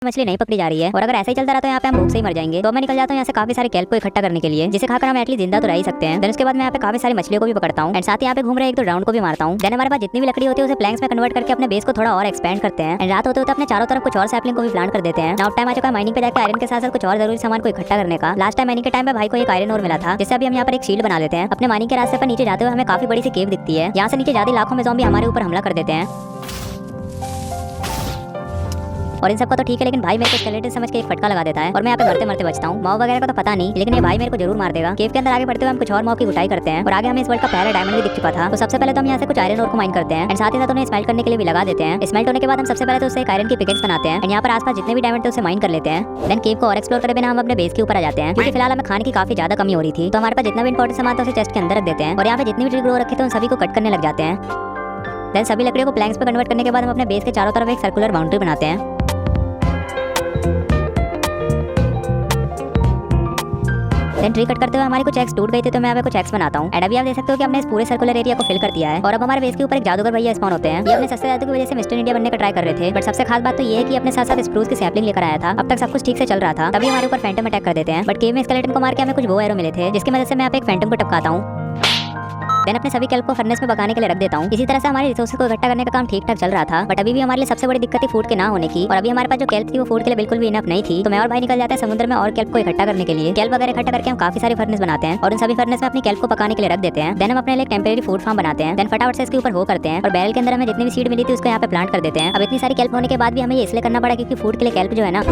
मछली नहीं पकड़ी जा रही है और अगर ऐसे ही चलता रहा तो यहाँ पे हम भूख से ही मर जाएंगे। तो मैं निकल जाता हूँ यहाँ से काफी सारे केल्प को इकट्ठा करने के लिए, जिसे खाकर हम एटलीस्ट जिंदा तो रह ही सकते हैं। देन उसके बाद मैं यहाँ पे काफी सारी मछलियों को भी पकड़ता हूँ एंड साथ ही यहाँ पे घूम रहे एक दो राउंड को भी मारता हूँ। देन हमारे पास जितनी भी लकड़ी होती है उसे प्लैंक्स में कन्वर्ट करके अपने बेस को थोड़ा और एक्सपेंड करते हैं एंड रात होते होते अपने चारों तरफ कुछ और सैपलिंग को भी प्लांट कर देते हैं। नाउ टाइम आ चुका है माइनिंग पे जाकर आयरन के साथ साथ कुछ और जरूरी सामान को इकट्ठा करने का। लास्ट टाइम माइनिंग के टाइम में भाई को एक आयरन और मिला था, जिससे अभी हम यहाँ पर एक शील्ड बना लेते हैं। अपने माइनिंग के रास्ते पर नीचे जाते हुए हमें काफी बड़ी सी केव दिखती है। यहाँ से नीचे जाते लाखों में ज़ॉम्बी हमारे ऊपर हमला कर देते हैं और इन सबका तो ठीक है, लेकिन भाई मेरे को स्केलेटन समझ के एक फटका लगा देता है और मैं यहाँ पे मरते मरते बचता हूँ। मॉब वगैरह का तो पता नहीं, लेकिन ये भाई मेरे को जरूर मार देगा। केव के अंदर आगे बढ़ते हुए हम कुछ और मॉब की उठाई करते हैं और आगे हमें इस वर्ल्ड का पहला डायमंड भी दिख चुका था। तो सबसे पहले तो हम यहाँ से कुछ आयरन और को माइन करते हैं एंड साथ ही साथ उन्हें स्मेल्ट करने के लिए भी लगा देते हैं। स्मेल्ट होने के बाद हम सबसे पहले तो उससे एक आयरन की पिकेट्स बनाते हैं एंड यहाँ पर आसपास जितने भी डायमंड थे उसे माइन कर लेते हैं। देन केव को और एक्सप्लोर करे बिना हम अपने बेस के ऊपर आ जाते हैं, क्योंकि फिलहाल हमें खाने की काफी ज्यादा कमी हो रही थी। तो हमारे पास जितना भी इंपॉर्टेंट सामान था उसे चेस्ट के अंदर रख देते हैं और यहाँ पे जितनी भी ट्री ग्रो रखे थे उन सभी को कट करने लग जाते हैं। देन सभी लकड़ियों को प्लैंक्स पे कन्वर्ट करने के बाद हम अपने बेस के चारों तरफ एक सर्कुलर बाउंड्री बनाते हैं। देन ट्री कट करते हुए हमारी कुछ एक्स टूट गई थी, तो मैं यहाँ पे कुछ एक्स बनाता हूँ एंड अभी आप देख सकते हो कि हमने इस पूरे सर्कुलर एरिया को फिल कर दिया है और अब हमारे बेस के ऊपर एक जादूगर भैया स्पॉन होते हैं। ये अपने सस्ते जादू की वजह से मिस्टर इंडिया बनने का ट्राई कर रहे थे, बट सबसे खास बात तो ये है कि अपने साथ साथ स्प्रूस की सैपलिंग लेकर आया था। अब तक सब कुछ ठीक से चल रहा था, तभी हमारे ऊपर फैंटम अटैक कर देते हैं। बट केव में स्केलेटन को मार के हमें कुछ बो एरो मिले थे, जिसकी मदद से मैं यहाँ पे एक फैंटम को टपकाता हूँ। देन अपने सभी केल्प को फर्नेस में पकाने के लिए रख देता हूँ। इसी तरह से हमारे रिसोर्सेज को इकट्ठा करने का काम ठीक ठाक चल रहा था, बट अभी भी हमारे लिए सबसे बड़ी दिक्कत थी फूड के ना होने की। और अभी हमारे पास जो केल्प थी वो फूड के लिए बिल्कुल भी इनफ नहीं थी। तो मैं और भाई निकल जाते हैं समुद्र में और केल्प को इकट्ठा करने के लिए। केल्प वगैरह इकट्ठा करके हम काफी सारे फर्नेस बनाते हैं और उन सभी फर्नेस में अपनी केल्प को पकाने के लिए रख देते हैं। देन हम अपने लिए टेम्परेरी फूड फार्म बनाते हैं। देन फटाफट से इसके ऊपर वो करते हैं और बैरल के अंदर हमें जितनी भी सीड मिली थी उसको यहाँ पे प्लांट कर देते हैं। अब इतनी सारी केल्प होने के बाद भी हमें ये इसलिए करना पड़ा क्योंकि फूड के लिए केल्प जो है ना,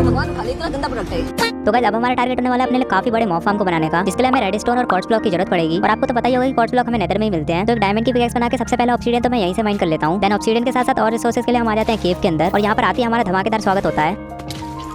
तो गाइस अब हमारा टारगेट होने वाला है अपने लिए काफी बड़े मॉब फार्म को बनाने का, जिसके लिए हमें रेडस्टोन और क्वार्ट्ज ब्लॉक की जरूरत पड़ेगी। और आपको तो पता ही होगा कि क्वार्ट्ज ब्लॉक हमें नेदर में ही मिलते हैं। तो एक डायमंड की पिकैक्स बना के सबसे पहले ऑब्सीडियन तो मैं यहीं से माइन कर लेता हूँ। देन ऑब्सीडियन के साथ साथ और रिसोर्सेज के लिए हम आ जाते हैं केव के अंदर और यहाँ पर आते ही हमारा धमाकेदार स्वागत होता है।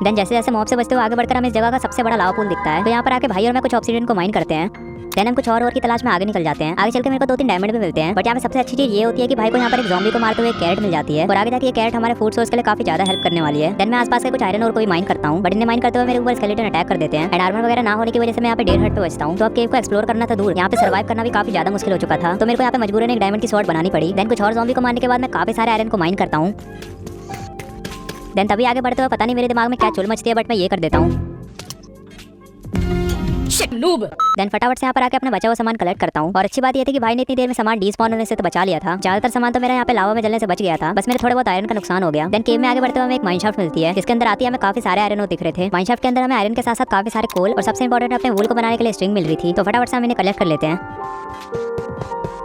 देन जैसे जैसे मॉब से बचते हुए आगे बढ़कर हमें इस जगह का सबसे बड़ा लावा पूल दिखता है। तो यहाँ पर आके भाई और मैं कुछ ऑब्सीडियन को माइन करते हैं। देन हम कुछ और की तलाश में आगे निकल जाते हैं। आगे चलकर मेरे को 2-3 डायमंड भी मिलते हैं, बट यहाँ पे सबसे अच्छी चीज ये होती है कि भाई को यहाँ पर एक ज़ॉम्बी को मारते हुए एक कैरेट मिल जाती है और आगे जाके ये कैरेट हमारे फूड सोर्स के लिए काफी ज्यादा हेल्प करने वाली है। देन मैं आसपास के कुछ आयरन और कोई माइन करता हूँ, बट इन्हें माइन करते हुए मेरे ऊपर स्केलेटन अटैक कर देते हैं एंड आर्मर वगैरह ना होने की वजह से मैं यहाँ पे डेढ़ हट पे बचता हूँ। तो अब केव को एक्सप्लोर करना था दूर, यहाँ पे सर्वाइव करना भी काफी ज्यादा मुश्किल हो चुका था। तो मेरे को यहाँ पे मजबूरन एक डायमंड की स्वॉर्ड बनानी पड़ी। देन कुछ और ज़ॉम्बी को मारने के बाद मैं काफी सारे आयरन को माइन करता हूँ। देन तभी आगे बढ़ते हुए पता नहीं मेरे दिमाग में क्या चुल मचती है, बट मैं ये कर देता हूँ। देन फटाफट से यहाँ पर आके अपना बचा हुआ सामान कलेक्ट करता हूँ। और अच्छी बात ये थी कि भाई ने इतनी देर में सामान डिस्पॉन होने से तो बचा लिया था। ज्यादातर सामान तो मेरा यहाँ पे लावा में जलने से बच गया था, बस मेरे थोड़े बहुत आयरन का नुकसान हो गया। देन केव में आगे बढ़ते हुए हमें एक माइनशाफ्ट मिलती है, जिसके अंदर आती है हमें काफी सारे आयरन दिख रहे थे। माइनशाफ्ट के अंदर हमें आयरन के साथ साथ काफी सारे कोल और सबसे इंपॉर्टेंट अपने वूल को बनाने के लिए स्ट्रिंग मिल रही थी। तो फटाफट से हम इन्हें कलेक्ट कर लेते हैं।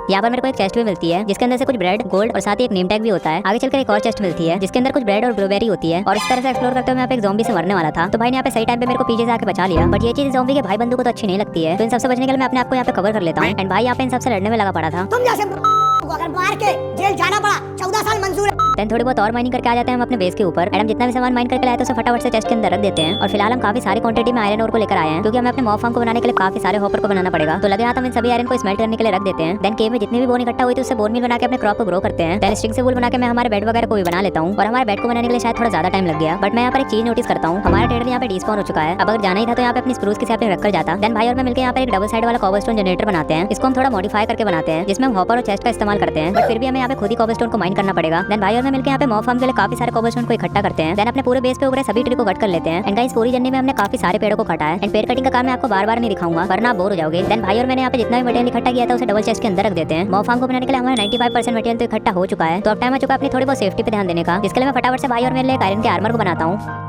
यहाँ पर मेरे को एक चेस्ट भी मिलती है, जिसके अंदर से कुछ ब्रेड, गोल्ड और साथ ही एक नेम टैग भी होता है। आगे चलकर एक और चेस्ट मिलती है, जिसके अंदर कुछ ब्रेड और ब्लूबेरी होती है। और इस तरह से एक्सप्लोर करते हुए मैं यहाँ पे एक ज़ॉम्बी से मरने वाला था। तो भाई ने यहाँ पे सही टाइम पे मेरे को पीछे से आके बचा लिया। बट ये चीज ज़ॉम्बी के भाई बंधु को तो अच्छी नहीं लगती है, तो इन सबसे बचने के लिए मैं अपने आप को यहाँ पे कवर कर लेता हूँ एंड भाई यहाँ पे इन सबसे लड़ने में लगा पड़ा था। तुम जैसे अगर मार के जेल जाना पड़ा 14 साल मंजूर है। देन थोड़ी बहुत और माइनिंग करके आ जाते हैं हम अपने बेस के ऊपर एंड हम जितना भी सामान माइन करके लाए तो उसे फटाफट से चेस्ट के अंदर रख देते हैं। और फिलहाल हम काफी सारी क्वांटिटी में आयरन और को लेकर आए हैं, क्योंकि हमें अपने मॉब फार्म को बनाने के लिए काफी सारे हॉपर को बनाना पड़ेगा। तो लगे हाथ हम इन सभी आयरन को स्मेल्ट करने के लिए रख देते हैं। देन केव में जितनी भी बोन इकट्ठा हुई थी उससे बोन मिल बना के अपने क्रॉप को ग्रो करते हैं। देन स्ट्रिंग से वूल बना के मैं हमारे बेड वगैरह को भी बना लेता हूँ। और हमारे बेड को बनाने के लिए शायद थोड़ा ज्यादा टाइम लग गया, बट मैं यहाँ पर एक चीज नोटिस करता हूँ, हमारा ट्रेडर यहाँ पे डिस्पॉन हो चुका है। अब अगर जाना ही था तो यहाँ पे अपनी स्प्रूस की सैपलिंग रखकर जाता। देन भाई और मैं मिलकर यहाँ पर एक डबल साइड वाला कॉबलस्टोन जनरेटर बनाते हैं। इसको हम थोड़ा मॉडिफाई करके बनाते हैं, जिसमें हम हॉपर और चेस्ट का इस्तेमाल करते हैं, बट फिर भी हमें यहाँ पे खुद ही कॉबलस्टोन को माइन करना पड़ेगा। देन भाई और मैं मिलकर यहाँ पे मॉब फार्म के लिए काफी सारे कॉबलस्टोन को इकट्ठा करते हैं। देन अपने पूरे बेस पे उगरे सभी ट्री को कट कर लेते हैं एंड गाइस पूरी जर्नी में हमने काफी सारे पेड़ों को काटा है एंड पेड़ कटिंग का काम मैं आपको बार-बार नहीं दिखाऊंगा वरना आप बोर हो जाओगे। देन भाई और मैंने यहाँ पे जितना भी मटेरियल इकट्ठा किया था उसे डबल चेस्ट के अंदर रख देते हैं। मॉब फार्म को बनाने के लिए हमारा 95% मटेरियल तो इकट्ठा हो चुका है। तो अब टाइम आ चुका है अपनी थोड़ी बहुत सेफ्टी पे ध्यान देने का, जिसके लिए मैं फटाफट से भाई और मेरे लिए एक आयरन के आर्मर को बनाता हूँ।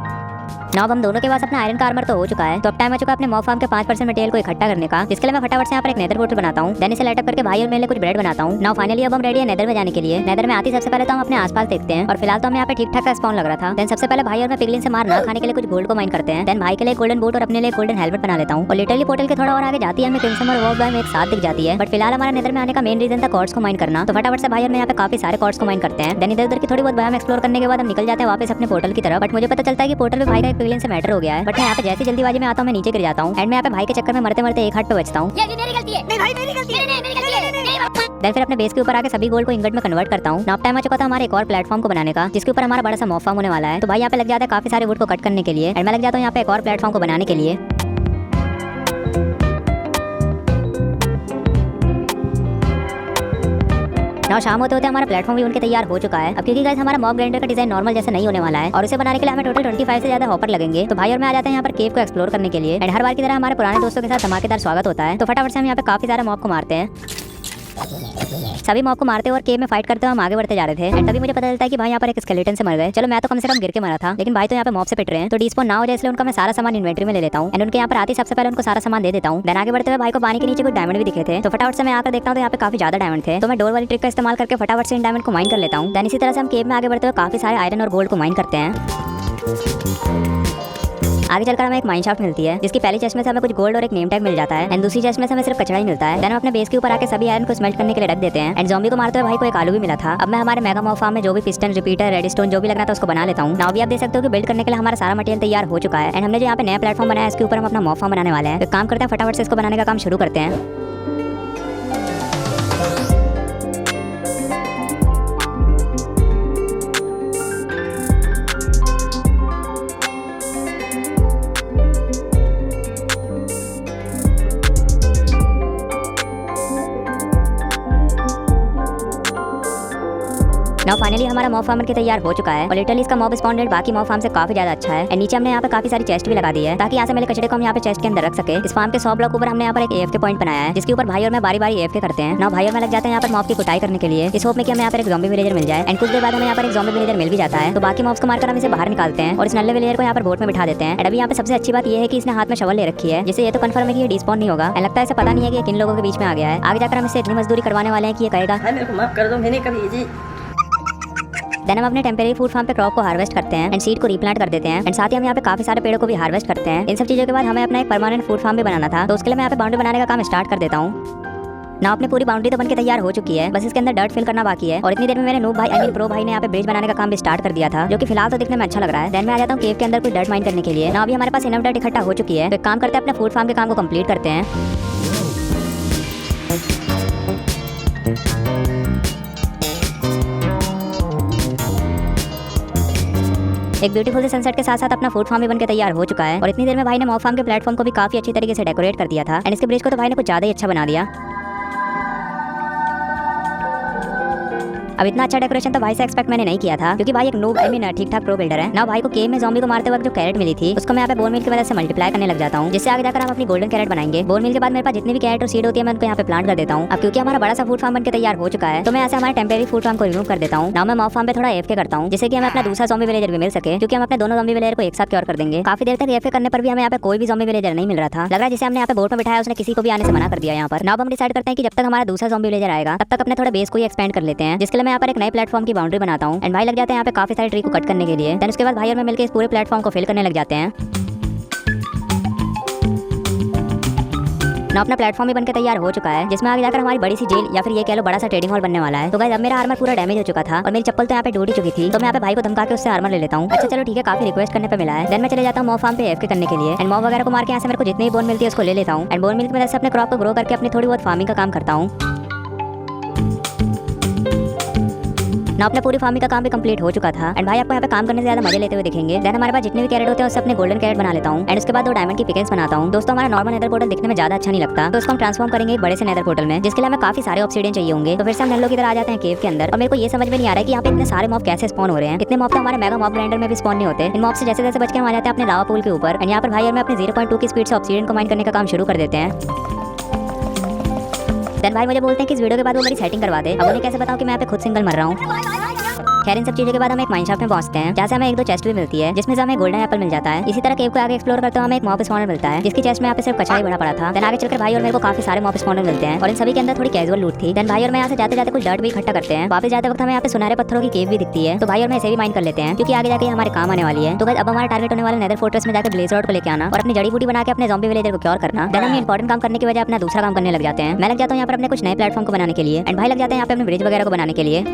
नाउ हम दोनों के पास अपना आयरन का आर्मर तो हो चुका है। तो अब टाइम आ चुका है अपने मॉब फार्म के 5% मटेरियल को इकट्ठा करने का, जिसके लिए मैं फटाफट से यहाँ पर एक नेदर पोर्टल बनाता हूँ। देन इसे लाइट अप करके भाई और मेरे लिए कुछ ब्रेड बनाता हूँ। नाउ फाइनली अब हम रेडी है नेदर में जाने के लिए। नेदर में आती सबसे पहले तो हम अपने आसपास देखते हैं और फिलहाल तो हमें यहाँ पे ठीक ठाक का स्पॉन लग रहा था। देन सबसे पहले भाई और मैं पिगलिन से मार ना खाने के लिए कुछ गोल्ड को माइन करते हैं। देन भाई के लिए गोल्डन बूट और अपने लिए गोल्डन हेलमेट बना लेता हूँ। और लिटरली पोर्टल के थोड़ा और आगे जाती है हमें क्रिम्सन और वॉक में एक साथ दिख जाती है। बट फिलहाल हमारा नेदर में आने का मेन रीजन था कॉर्ड्स को माइन करना। तो फटाफट से भाई और मैं यहाँ पे काफी सारे कॉर्ड्स को माइन करते हैं। देन इधर उधर की थोड़ी बहुत बायोम एक्सप्लोर करने के बाद हम निकल जाते हैं वापस अपने पोर्टल की तरफ। बट मुझे पता चलता है कि पोर्टल में भाई का एक पिगलिन से मैटर हो गया है। बट मैं यहाँ पे जैसी जल्दीबाजी में आता हूँ मैं नीचे गिर जाता हूँ एंड मैं यहाँ पे भाई के चक्कर में मरते मरते एक हाथ पे बचता हूँ। ये भी मेरी गलती है। नहीं भाई मेरी गलती है। नहीं मेरी गलती है। देन फिर अपने बेस के ऊपर आके सभी गोल्ड को इंगट में कन्वर्ट करता हूँ। नाउ टाइम आ चुका था हमारे एक और प्लेटफॉर्म को बनाने का, जिसके ऊपर हमारा बड़ा सा मॉब फार्म होने वाला है। तो भाई यहाँ पे लग जाता है काफी सारे वुड को कट करने के लिए एंड मैं लग जाता हूँ यहाँ पे एक और प्लेटफॉर्म को बनाने के लिए। ना शाम होते होते हमारा प्लेटफॉर्म भी उनके तैयार हो चुका है। अब क्योंकि गाइस हमारा मॉब ग्राइंडर का डिजाइन नॉर्मल जैसे नहीं होने वाला है और इसे बनाने के लिए हमें टोटल 25 से ज्यादा हॉपर लगेंगे। तो भाई और मैं आ जाते हैं यहाँ पर केव को एक्सप्लोर करने के लिए। एंड हर बार की तरह हमारे पुराने दोस्तों के साथ धमाकेदार स्वागत होता है। तो फटाफट से हम यहाँ पे काफी सारे मॉब को मारते हैं। सभी मॉब को मारते और केव में फाइट करते हुए हम आगे बढ़ते जा रहे थे। एंड तभी मुझे पता चलता है कि भाई यहाँ पर एक स्केलेटन से मर गए। चलो मैं तो कम से कम गिर के मरा था, लेकिन भाई तो यहाँ पे मॉब से पिट रहे हैं। तो डिस्पॉन ना हो जाए इसलिए उनका मैं सारा सामान इन्वेंटरी में ले लेता हूँ। एंड उनके यहाँ पर आते सबसे पहले उनको सारा सामान दे देता हूँ। देन आगे बढ़ते हुए भाई को पानी के नीचे कुछ डायमंड भी दिखे थे। तो फटाफट से मैं आकर देखता हूँ तो यहाँ पे काफी ज्यादा डायमंड थे। तो मैं डोर वाली ट्रिक का इस्तेमाल करके फटाफट से इन डायमंड को माइन कर लेता हूँ। देन इसी तरह से हम केव में आगे बढ़ते हुए काफी सारे आयरन और गोल्ड को माइन करते हैं। आगे चलकर हमें एक माइन शाफ्ट मिलती है, जिसकी पहली चेस्ट में से हमें कुछ गोल्ड और एक नेम टैग मिल जाता है। एंड दूसरी चेस्ट में से हमें सिर्फ कचरा ही मिलता है। देन हम अपने बेस के ऊपर आके सभी आयरन को स्मेल्ट करने के लिए रख देते हैं। एंड ज़ॉम्बी को मारते हुए भाई को एक आलू भी मिला था। अब मैं हमारे मेगा मॉब फार्म में जो भी पिस्टन, रिपीटर, रेडस्टोन जो भी लगना था उसको बना लेता हूँ। नाउ भी आप देख सकते हो कि बिल्ड करने के लिए हमारा सारा मटेरियल तैयार हो चुका है। एंड हमने जो यहाँ पे नया प्लेटफॉर्म बनाया है इसके ऊपर हम अपना मॉब फार्म बनाने वाले हैं। तो काम करते हैं, फटाफट से इसको बनाने का काम शुरू करते हैं। नाउ फाइनली हमारा मॉब फार्म के तैयार हो चुका है और लिटरली इसका मॉब स्पॉन रेट बाकी मॉब फार्म से काफी ज्यादा अच्छा है। एंड नीचे हमने यहाँ पे काफी सारी चेस्ट भी लगा दी है ताकि यहाँ से मिले कचरे को हम यहाँ पे चेस्ट के अंदर रख सके। इस फार्म के 100 ब्लॉक ऊपर हमने यहाँ पर एक AFK पॉइंट बनाया है, जिसके ऊपर भाई और मैं बारी बारी AFK करते हैं। नाउ भाई और मैं लग जाते हैं यहाँ पर मॉब की कुटाई करने के लिए, इस होप में कि हमें यहाँ पर एक ज़ॉम्बी विलेजर मिल जाए। एंड कुछ देर बाद हमें यहाँ पर एक ज़ॉम्बी विलेजर मिल भी जाता है। तो बाकी मॉब्स को मारकर हम इसे बाहर निकालते हैं और इस नल्ले विलेजर को यहाँ पर बोट में बिठा देते हैं। एंड अभी यहाँ पे सबसे अच्छी बात ये है कि इसने हाथ में शवल ले रखी है, जिससे ये तो कंफर्म है कि ये डिस्पॉन नहीं होगा। लगता है इसे पता नहीं है कि ये किन लोगों के बीच में आ गया है। आगे जाकर हम इससे इतनी मजदूरी करवाने वाले हैं कि ये कहेगा मेरे को माफ कर दो, मैंने कभी जी। देन हम अपने टेम्परेरी फूड फार्म पे क्रॉप को हार्वेस्ट करते हैं एंड सीड को रिप्लांट कर देते हैं। एंड साथ ही हम यहाँ पे काफी सारे पेड़ों को भी हार्वेस्ट करते हैं। इन सब चीजों के बाद हमें अपना एक परमानेंट फूड फार्म भी बनाना था, तो उसके लिए मैं यहाँ पे बाउंड्री बनाने का काम स्टार्ट कर देता हूँ। ना अपनी पूरी बाउंड्री तो बनके तैयार हो चुकी है, बस इसके अंदर डर्ट फिल करना बाकी है। और इतनी देर में मेरे नूब भाई आई मीन प्रो भाई ने यहाँ पे ब्रिज बनाने का काम भी स्टार्ट कर दिया था, जो कि फिलहाल तो दिखने में अच्छा लग रहा है। देन मैं आ जाता हूँ केव के अंदर कोई डर्ट माइन करने के लिए। ना अभी हमारे पास इनफ डर्ट इकट्ठा हो चुकी है, तो एक काम करते हैं अपने फूड फार्म के काम को कंप्लीट करते हैं। एक ब्यूटीफुल से सनसेट के साथ साथ अपना फूड फार्म भी बनके तैयार हो चुका है। और इतनी देर में भाई ने मॉब फार्म के प्लेटफॉर्म को भी काफी अच्छी तरीके से डेकोरेट कर दिया था। एंड इसके ब्रिज को तो भाई ने कुछ ज्यादा ही अच्छा बना दिया। अब इतना अच्छा डेकोरेशन तो भाई से एक्सपेक्ट मैंने नहीं किया था, क्योंकि भाई एक नूब आई मीन ठीक ठाक प्रो बिल्डर है। ना भाई को केव में ज़ॉम्बी को मारते वक्त जो कैरेट मिली थी उसको मैं यहाँ पे बोन मिल की वजह से मल्टीप्लाई करने लग जाता हूँ, जिससे आगे जाकर हम अपनी गोल्डन कैरेट बनाएंगे। बोन मिल के बाद मेरे पास जितनी भी कैरेट और सीड होती है मैं उनको यहाँ पे प्लांट कर देता हूँ। अब क्योंकि हमारा बड़ा सा फूड फार्म बनकर तैयार हो चुका है, तो मैं ऐसे हमारे टेम्परेरी फूड फार्म को रिमूव कर देता हूँ। ना मैं मॉब फार्म पे थोड़ा AFK करता हूँ, जिससे कि हमें अपना दूसरा ज़ॉम्बी विलेजर भी मिल सके, क्योंकि हम अपने दोनों ज़ॉम्बी विलेजर को एक साथ क्योर कर देंगे। काफी देर तक AFK करने पर भी हमें यहाँ पे कोई भी ज़ॉम्बी विलेजर नहीं मिल रहा था। लग रहा है जिसे हमने यहाँ पे बोट में बिठाया उसने किसी को भी आने से मना कर दिया यहाँ पर। नाउ हम डिसाइड करते हैं कि जब तक हमारा दूसरा ज़ॉम्बी विलेजर आएगा तब तक अपने थोड़ा बेस को ही एक्सपेंड कर लेते हैं, जिसके लिए मैं यहाँ पर एक नए प्लेटफॉर्म की बाउंड्री बनाता हूँ। एंड भाई लग जाते हैं यहाँ पे काफी सारे ट्री को कट करने के लिए। देन उसके बाद भाई और मैं मिलकर इस पूरे प्लेटफॉर्म को फिल करने लग जाते हैं। ना अपना प्लेटफॉर्म भी बनकर तैयार हो चुका है, जिसमें आगे जाकर हमारी बड़ी सी जेल या फिर ये कह लो बड़ा सा ट्रेडिंग हॉल बनने वाला है। तो गाइस अब मेरा आर्मर पूरा डैमेज हो चुका था और मेरी चप्पल तो यहाँ पे टूट ही चुकी थी, तो मैं यहाँ पे भाई को धमका के उससे आर्मर ले लेता हूँ। अच्छा चलो ठीक है, काफी रिक्वेस्ट करने पे मिला है। देन मैं चले जाता हूँ मॉब फार्म पे AFK करने के लिए। एंड मॉब वगैरह को मार के यहाँ से मेरे को जितनी बोन मिलती है उसको ले लेता हूँ। एंड बोन मिल की वजह से अपने क्रॉप को ग्रो करके अपनी थोड़ी बहुत फार्मिंग का काम करता हूँ। ना अपने पूरी फार्मिंग का काम भी कंप्लीट हो चुका था। एंड भाई आपको यहाँ पे काम करने से ज्यादा मजे लेते हुए दिखेंगे। देन हमारे पास जितने भी कैरेट होते हैं उससे अपने गोल्डन कैरेट बना लेता हूँ। एंड उसके बाद 2 डायमंड की पिकेंस बनाता हूँ। दोस्तों हमारा नॉर्मल नेदर पोर्टल दिखने में ज्यादा अच्छा नहीं लगता, तो उसको हम ट्रांसफॉर्म करेंगे एक बड़े से नेदर पोर्टल में, जिसके लिए हमें काफी सारे ऑब्सीडियन चाहिए होंगे। तो फिर से हम नल्लो की तरह आ जाते हैं केव के अंदर। और मेरे को ये समझ में नहीं आ रहा है कि यहाँ पे इतने सारे मॉब कैसे स्पॉन हो रहे हैं। इतने मॉब तो हमारे मेगा मॉब ग्राइंडर में भी स्पॉन नहीं होते। इन मॉब से जैसे जैसे बच के हम आ जाते हैं अपने लावा पूल के ऊपर। एंड यहाँ पर भाई और मैं अपने 0.2 की स्पीड से ऑब्सीडियन को माइन करने का काम शुरू कर देते हैं। देन भाई मुझे बोलते हैं कि इस वीडियो के बाद वो मेरी सेटिंग करवा दे। अब उन्हें कैसे बताऊं कि मैं यहाँ पे खुद सिंगल मर रहा हूँ। खैर इन सब चीजों के बाद हम एक माइनशाफ्ट में पहुंचते हैं, जहाँ से हमें 1-2 चेस्ट भी मिलती है, जिसमें से हमें गोल्डन एप्पल मिल जाता है। इसी तरह केव को आगे एक्सप्लोर करते हुए हमें एक मॉब स्पॉनर मिलता है, जिसकी चेस्ट में यहाँ पे सिर्फ कचरा ही भरा पड़ा था। देन आगे चलकर भाई और मेरे को काफी सारे मॉब स्पॉनर मिलते हैं और इन सभी के अंदर थोड़ी कैजुअल लूट थी। देन भाई और मैं यहाँ से जाते जाते कुछ डर्ट भी इकट्ठा करते हैं। वापस जाते वक्त हमें यहाँ पे सुनहरे पत्थरों की केव भी दिखती है, तो भाई और मैं इसे भी माइन कर लेते हैं, क्योंकि आगे जाके हमारे काम आने वाली है। तो अब हमारा टारगेट होने वाले नेदर फोर्ट्रेस में जाकर ब्लेज रॉड को लेकर आना और अपनी जड़ी बूटी बना के अपने ज़ॉम्बी विलेजर को क्योर करना। देन हम इंपॉर्टेंट काम करने की वजह अपना दूसरा काम करने लग जाते हैं। मैं लग जाता हूँ यहाँ पर अपने कुछ नए प्लेटफॉर्म को बनाने के लिए। एंड भाई लग जाते हैं यहाँ पे अपने ब्रिज वगैरह को बनाने के लिए।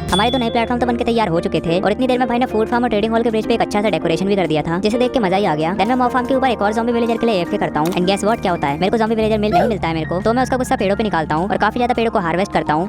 हमारे 2 नए प्लेटफॉर्म तो बनके तैयार हो चुके थे और इतनी देर में भाई ने फूड फार्म और ट्रेडिंग हॉल के ब्रिज पे एक अच्छा सा डेकोरेशन भी कर दिया था, जिसे देख के मजा ही आ गया। देन मैं मॉब फार्म के ऊपर एक और ज़ॉम्बी विलेजर के लिए AFK करता हूँ। एंड गेस व्हाट क्या होता है, मेरे को ज़ॉम्बी विलेजर नहीं मिलता है मेरे को, तो मैं उसका गुस्सा पेड़ों पे निकालता हूँ और काफी ज्यादा पेड़ों को हार्वेस्ट करता हूँ।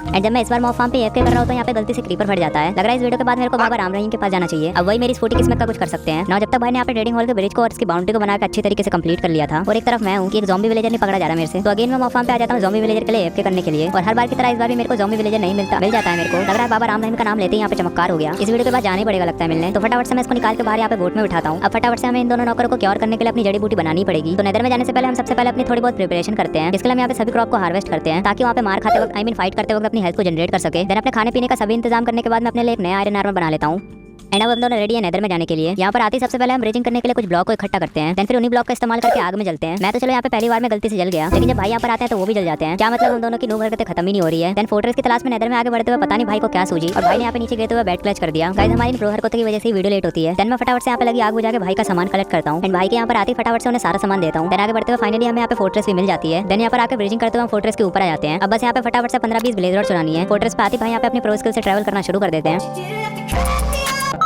एंड जब मैं इस बार मॉब फार्म पे एफके कर रहा हूँ तो यहाँ पे गलती से क्रीपर फट जाता है। लग रहा है इस वीडियो के बाद मेरे को बाबा राम रहीम के पास जाना चाहिए। अब वही मेरी स्कूटी किस्मत का कुछ कर सकते हैं ना। जब तक भाई ने यहाँ पे ट्रेडिंग हॉल के ब्रिज को और इसकी बाउंड्री को बनाकर अच्छी तरीके से कंप्लीट कर लिया था और एक तरफ मैं हूँ कि एक ज़ॉम्बी विलेजर नहीं पकड़ा जा रहा मेरे से, तो अगेन मैं मॉब फार्म पे आ जाता हूँ ज़ॉम्बी विलेजर के लिए एफके करने के लिए। और हर बार की तरह इस बार भी मेरे को ज़ॉम्बी विलेजर नहीं मिल जाता है। मेरे को लग रहा है बाबा राम रहीम का नाम लेते ही यहाँ पे चमत्कार हो गया। इस वीडियो के बाद जाने पड़ेगा लगता है मिलने। तो फटाफट से मैं इसको निकाल के बाहर यहाँ पे बोट में उठाता हूँ। अब फटाफट से हमें इन दोनों नौकरों को क्योर करने के लिए अपनी जड़ी बूटी बनानी पड़ेगी। तो नेदर में जाने से पहले हम सबसे पहले अपनी थोड़ी बहुत प्रिपरेशन करते हैं। इसके लिए हम यहाँ पे सभी क्रॉप को हार्वेस्ट करते हैं ताकि वहाँ पे मार खाते वक्त फाइट करते वक्त अपनी हेल्थ को जनरेट कर सके। देन अपने खाने पीने का सभी इंतजाम करने के बाद मैं अपने लिए एक नया आयरन आर्मर बना लेता हूँ। एंड अब हम दोनों रेडी है नेदर में जाने के लिए। यहाँ पर आते ही सबसे पहले हम ब्रिजिंग करने के लिए कुछ ब्लॉक को इकट्ठा करते हैं। देन फिर उन्हीं ब्लॉक का इस्तेमाल करके आग में जलते हैं। मैं तो चलो यहाँ पे पहली बार में गलती से जल गया, लेकिन जब भाई यहाँ पर आते हैं तो वो भी जल जाते हैं। क्या मतलब हम दोनों की नूब हरकतें खत्म ही नहीं हो रही है। देन फोर्ट्रेस की तलाश में नेदर में आगे बढ़ते हुए पता नहीं भाई को क्या सूझी और भाई ने यहाँ पे नीचे गिरते हुए बैट क्लच कर दिया। गाइस हमारी प्रो हरकतों की वजह से वीडियो लेट होती है। देन मैं फटाफट से यहाँ पे लगी आग बुझा के भाई का सामान कलेक्ट करता हूँ। एंड भाई के यहाँ पर आते ही फटाफट से उन्हें सारा सामान देता हूँ। देन आगे बढ़ते हुए फाइनली हमें यहाँ पे फोर्ट्रेस भी मिल जाती है। देन यहाँ पर आकर ब्रिजिंग करते हुए हम फोर्ट्रेस के ऊपर आ जाते हैं। अब बस यहाँ पे फटाफट से 15-20 ब्लेज रॉड चुरानी है। फोर्ट्रेस पे आती भाई यहाँ पे अपनी प्रो स्किल से ट्रैवल करना शुरू कर देते हैं।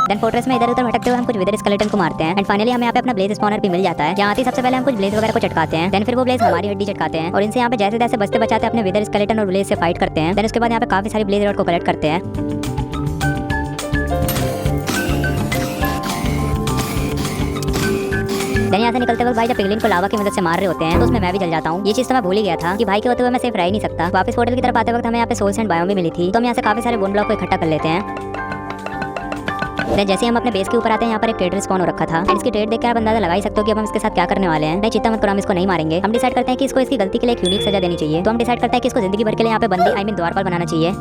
देन फोर्ट्रेस में इधर उधर भटकते हुए हम कुछ विदर स्केलेटन को मारते हैं। एंड फाइनली हमें यहाँ पे अपना ब्लेज स्पॉनर भी मिल जाता है। यहाँ आती सबसे पहले हम कुछ ब्लेज वगैरह को चटकाते हैं। देन फिर वो ब्लेज हमारी हड्डी चटकाते हैं और इनसे यहाँ पे जैसे जैसे बचते बचाते अपने विदर स्केलेटन और ब्लेज से फाइट करते हैं। देन उसके बाद यहाँ पे काफी सारी ब्लेज रॉड को कलेक्ट करते हैं। देन यहाँ से निकलते वक्त भाई जब पिगलिन को लावा की मदद से मार रहे होते हैं तो उसमें मैं भी जल जाता हूँ। ये चीज तो मैं भूल ही गया था कि भाई के होते हुए मैं सेफ रह ही नहीं सकता। वापस पोर्टल की तरफ आते वक्त हमें यहाँ पे सोल्स एंड बायो भी मिली थी, तो हम यहाँ से काफी सारे बोन ब्लॉक को इकट्ठा कर लेते हैं। देन जैसे हम अपने बेस के ऊपर आते हैं यहाँ पर एक ट्रेडर स्पॉन हो रखा था। एंड इसकी ट्रेड देख के आप अंदाजा लगा ही सकते हो कि अब हम इसके साथ क्या करने वाले हैं। नहीं चिंता मत करो, हम इसको नहीं मारेंगे। हम डिसाइड करते हैं कि इसको इसकी गलती के लिए एक यूनिक सजा देनी चाहिए। तो हम डिसाइड करते हैं कि इसको जिंदगी भर के लिए यहाँ पे बंदी द्वारपाल बनाना चाहिए।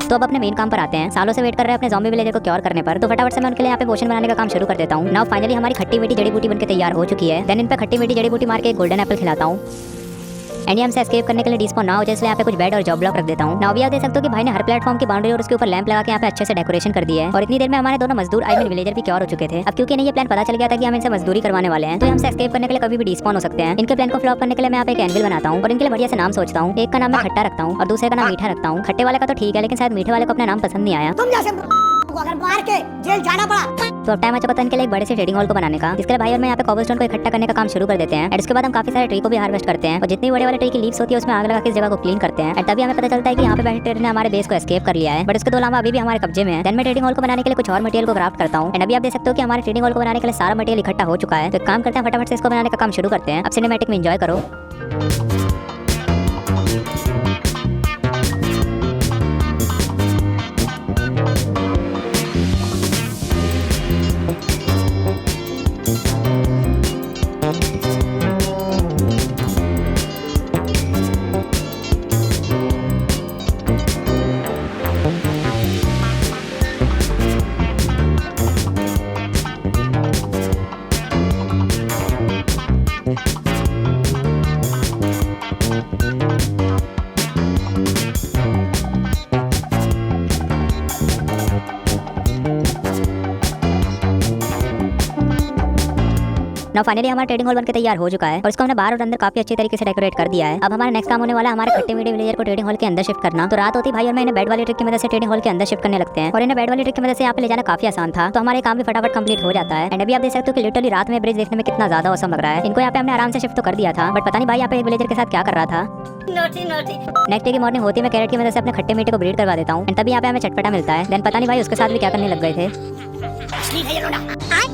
तो अब अपने मेन काम पर आते हैं। सालों से वेट कर रहे हैं अपने ज़ॉम्बी विलेजर को क्योर करने पर, तो फटाफट से मैं उनके लिए यहाँ पे पोशन बनाने का काम शुरू कर देता हूँ। नाउ फाइनली हमारी खट्टी मीठी जड़ी बूटी बनके तैयार हो चुकी है। देन इन पे खट्टी मीठी जड़ी बूटी मार के एक गोल्डन एप्पल खिलाता हूँ। एंड हमसे एस्केप करने के लिए डिस्पॉन ना हो जाए इसलिए यहाँ पे कुछ बेड और जॉब ब्लॉक रख देता हूँ। नाउ भी आप देख सकते हो कि भाई ने हर प्लेटफॉर्म की बाउंड्री और उसके ऊपर लैंप लगा के यहाँ पे अच्छे से डेकोरेशन कर दिया है। और इतनी देर में हमारे दोनों मजदूर विलेजर भी क्योर हो चुके थे। अब क्योंकि इन्हें ये प्लान पता चल गया था कि हम इनसे मजदूरी करवाने वाले हैं, तो हमसे एस्केप करने के लिए कभी भी डिस्पॉन हो सकते हैं। इनके प्लान को फ्लॉप करने के लिए मैं यहाँ पे एक एनविल बनाता हूँ और इनके लिए बढ़िया से नाम सोचता हूँ। एक का नाम मैं खट्टा रखता हूँ और दूसरे का नाम मीठा रखता हूँ। खट्टे वाले का तो ठीक है, लेकिन शायद मीठे वाले को अपना नाम पसंद नहीं आया। तुम जैसे अगर मार के जेल जाना पड़ा तो अब टाइम आ चुका था इनके लिए एक बड़े से ट्रेडिंग हॉल को बनाने का, जिसके लिए भाई और मैं यहाँ पे कॉबलस्टोन को इकट्ठा करने का काम शुरू कर देते हैं। और इसके बाद हम काफी सारे ट्री को भी हार्वेस्ट करते हैं और जितनी बड़े वाले ट्री की लीव्स होती है उसमें आग लगा के इस जगह को क्लीन करते हैं। और तभी हमें पता चलता है कि यहाँ पे बैठे ट्रेडर ने हमारे बेस को एस्केप कर लिया है, बट उसके अलावा अभी भी हमारे कब्जे में है। देन मैं ट्रेडिंग हॉल को बनाने के लिए कुछ और मटेरियल को क्राफ्ट करता हूँ। एंड अभी आप देख सकते हो कि हमारे ट्रेडिंग हॉल को बनाने के लिए सारा मटेरियल इकट्ठा हो चुका है। तो एक काम करते हैं, फटाफट से इसको बनाने का काम शुरू करते हैं। अब सिनेमैटिक में एंजॉय करो। ना फाइनली हमारा ट्रेडिंग हॉल बनके तैयार हो चुका है और इसको हमने बाहर और अंदर काफी अच्छे तरीके से डेकोरेट कर दिया है। अब हमारा नेक्स्ट काम होने वाला है हमारे खट्टे मीठे विलेजर को ट्रेडिंग हॉल के अंदर शिफ्ट करना। तो रात होती भाई और मैं इन्हें बेड वाली ट्रिक की मदद से ट्रेडिंग हॉल के अंदर शिफ्ट करने लगते हैं और इन्हें बेड वाली ट्रिक की मदद से यहाँ पे ले जाना काफी आसान था। तो हमारे काम भी फटाफट कंप्लीट हो जाता है। एंड अभी आप देख सकते हो कि लिटरली रात में ब्रिज देखने में कितना ज्यादा औसम लग रहा है। इनको यहाँ पे हमने आराम से शिफ्ट तो कर दिया था, बट पता नहीं भाई यहाँ पे एक विलेजर के साथ क्या कर रहा था। नेक्स्ट डे की मॉर्निंग होती है मैं कैरेट की मदद से अपने खट्टे मीठे को ब्रीड करवा देता हूँ। तभी यहाँ पे हमें चटपटा मिलता है। देन पता नहीं भाई उसके साथ भी क्या करने लग गए थे।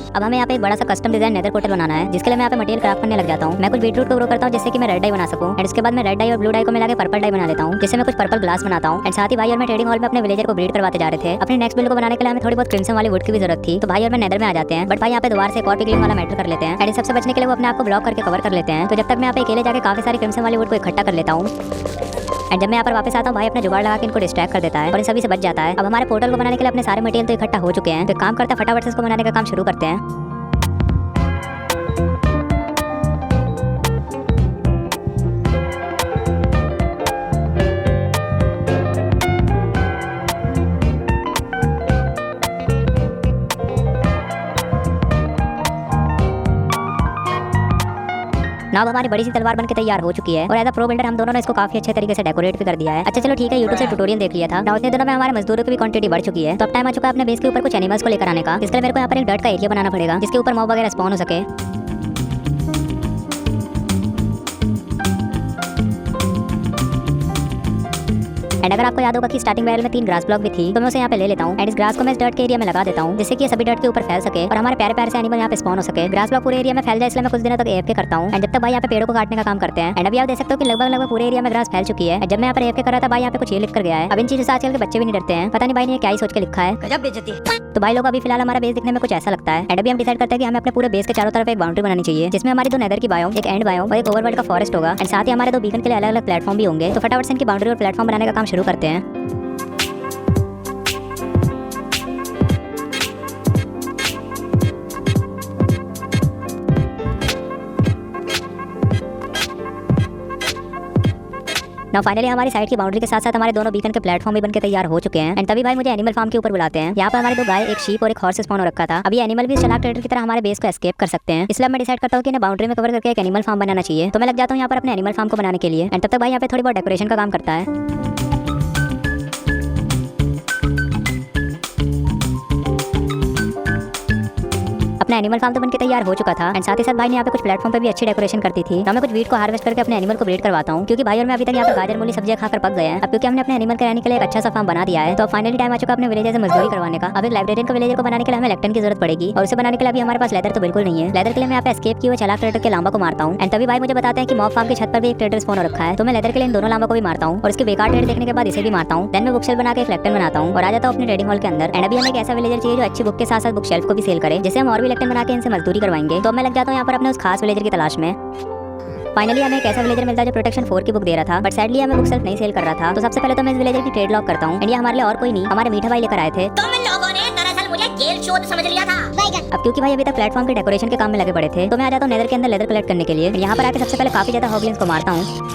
अब हमें यहाँ पे एक बड़ा सा कस्टम डिजाइन नेदर पोर्टल बनाना है, जिसके लिए मैं यहाँ पे मटेरियल क्राफ्ट करने लग जाता हूँ। मैं कुछ बीटरूट को ग्रो करता हूँ जिससे कि मैं रेड डाई बना सकूँ। एंड इसके बाद मैं रेड डाई और ब्लू डाई को मिला के पर्पल डाई बना लेता हूँ, जिससे मैं कुछ पर्पल ग्लास बनाता हूँ। एंड साथ ही भाई और मैं ट्रेडिंग हॉल में अपने विलेजर को ब्रीड करवाते जा रहे थे। अपने नेक्स्ट बिल्ड को बनाने के लिए हमें थोड़ी बहुत क्रिम्सन वाली वुड की भी जरूरत थी। तो भाई और मैं नेदर में आ जाते हैं, बट भाई यहाँ पे दोबारा से एक और पिगलिंग वाला मैटर कर लेते हैं। एंड सबसे बचने के लिए वो अपने आप को ब्लॉक करके कवर कर लेते हैं। तो जब तक मैं यहाँ पे अकेले जाके काफी सारी क्रिम्सन वाली वुड को इकट्ठा कर लेता हूँ। एंड जब मैं यहाँ पर वापस आता हूँ भाई अपना जुगाड़ लगा के इनको डिस्ट्रैक्ट कर देता है और इन सभी से बच जाता है। अब हमारे पोर्टल को बनाने के लिए अपने सारे मटेरियल तो इकट्ठा हो चुके हैं। तो काम करता है फटाफट से इसको बनाने का काम शुरू करते हैं। नाव हमारी बड़ी सी तलवार बनके तैयार हो चुकी है और एज अ प्रो बिल्डर हम दोनों ने इसको काफी अच्छे तरीके से डेकोरेट भी कर दिया है। अच्छा चलो ठीक है, यूट्यूब से ट्यूटोरियल देख लिया था। नाउ इतने दिनों में हमारे मजदूरों की भी क्वांटिटी बढ़ चुकी है। तो अब टाइम आ चुका है अपने बेस के ऊपर कुछ एनिमल्स को लेकर आने का। इसके लिए मेरे को यहाँ पर एक डर्ट का एरिया बनाना पड़ेगा जिसके ऊपर मॉब वगैरह स्पॉन हो सके। एंड अगर आपको याद होगा कि स्टार्टिंग लेवल में 3 ग्रास ब्लॉक भी थी, तो मैं उसे यहाँ पे ले लेता हूँ एंड इस ग्रास को मैं इस डर्ट के एरिया में लगा देता हूँ, जिससे कि ये सभी डर्ट के ऊपर फैल सके और हमारे प्यारे प्यारे से एनिमल यहाँ पे स्पॉन हो सके। ग्रास ब्लॉक पूरे एरिया में फैल जाए इसलिए मैं कुछ दिनों तक एएफके करता हूँ एंड जब तक भाई यहाँ पे पेड़ों को काटने का काम करते हैं। एंड अभी आप देख सकते हो कि लगभग पूरे एरिया में ग्रास फैल चुकी है। जब मैं यहाँ पर एएफके कर रहा था भाई यहाँ पे कुछ ये लिख कर गया है। अब इन चीजों से आजकल के बच्चे भी नहीं डरते हैं, पता नहीं भाई ने क्या ही सोच के लिखा है। गजब बेइज्जती। तो भाई लोग अभी फिलहाल हमारा बेस दिखने में कुछ ऐसा लगता है एंड अभी हम डिसाइड करते हैं कि हमें अपने पूरे बेस के चारों तरफ एक बाउंड्री बनानी चाहिए, जिसमें हमारी 2 नेदर की बायोम, एक एंड बायोम और एक ओवरवर्ल्ड का फॉरेस्ट होगा एंड साथ ही हमारे 2 बीकन के लिए अलग अलग प्लेटफॉर्म भी होंगे। तो फटाफट से इनकी बाउंड्री और प्लेटफॉर्म बनाने का काम शुरू करते हैं। ना फाइनली हमारी साइड की बाउंड्री के साथ साथ हमारे दोनों बीकन के प्लेटफॉर्म भी बनके तैयार हो चुके हैं एंड तभी भाई मुझे एनिमल फार्म के ऊपर बुलाते हैं। यहाँ पर हमारे 2 गाय, एक शीप और एक हॉर्स स्पॉन हो रखा था। अभी एनिमल भी चालाक ट्रेडर की तरह हमारे बेस को एस्केप कर सकते हैं, इसलिए मैं डिसाइड करता हूँ कि इन्हें बाउंड्री में कवर करके एक एनिमल फार्म बनाना चाहिए। तो मैं लग जाता हूँ यहाँ पर अपने एनिमल फार्म को बनाने के लिए एंड तब तक भाई यहाँ पे थोड़ी बहुत डेकोरेशन का काम करता है। अपना एनिमल फार्म तो बनके तैयार हो चुका था एंड साथ ही साथ भाई ने यहाँ पे कुछ प्लेटफॉर्म पे भी अच्छी डेकोरेशन करती थी। तो मैं कुछ वीट को हार्वेस्ट करके अपने एनिमल को ब्रीड करवाता हूँ, क्योंकि भाई और मैं अभी तक यहाँ पे गाजर मूली सब्जियां खाकर पक गए हैं। अब क्योंकि हमने अपने एनिमल के रहने के लिए एक अच्छा सा फार्म बना दिया है, तो फाइनली टाइम आ चुका अपने विलेजर से मजदूरी करवाने का। अब एक लाइब्रेरियन को विलेजर को बनाने के लिए हमें लेक्टन की जरूरत पड़ेगी और उसे बनाने के लिए अभी हमारे पास लेदर तो बिल्कुल नहीं है। लेदर के लिए मैं यहाँ पे एस्केप किए हुए चालाक ट्रेडर के लांबा को मारता हूँ एंड तभी भाई मुझे बताते हैं कि मॉब फार्म की छत पर भी एक ट्रेडर स्पॉन हो रखा है। तो मैं लेदर के लिए इन दोनों लांबा को भी मारता हूँ और इसके बेकार ट्रेड देखने के बाद इसे भी मारता हूँ। देन मैं बुक शेल्फ बना के एक लेक्टन बनाता हूँ और आ जाता हूँ अपने ट्रेडिंग हॉल के अंदर। एंड अभी हमें एक ऐसा विलेजर चाहिए जो अच्छी बुक के साथ साथ बुक शेल्फ को भी सेल करे, जिससे हम और भी लेक्टन बना के इनसे मजदूरी करवाएंगे। तो मैं लग जाता हूँ यहाँ पर अपने उस खास विलेजर की तलाश में। फाइनली हमें एक ऐसा विलेजर मिलता है जो प्रोटेक्शन 4 की बुक दे रहा था, बट सैडली हमें बुक सेल्फ नहीं सेल कर रहा था। तो सबसे पहले तो मैं इस विलेजर की ट्रेड लॉक करता हूँ एंड ये हमारे लिए और कोई नहीं हमारे मीठा भाई लेकर आए थे। तुम लोगों ने दरअसल मुझे जेल शोध समझ लिया था। अब क्योंकि भाई अभी तक प्लेटफॉर्म के डेकोरेशन के काम में लगे पड़े थे, तो मैं आ जाता हूँ नेदर के अंदर लेदर कलेक्ट करने के लिए। यहाँ पर आके सबसे पहले काफी ज्यादा हॉगलिन्स को मारता हूँ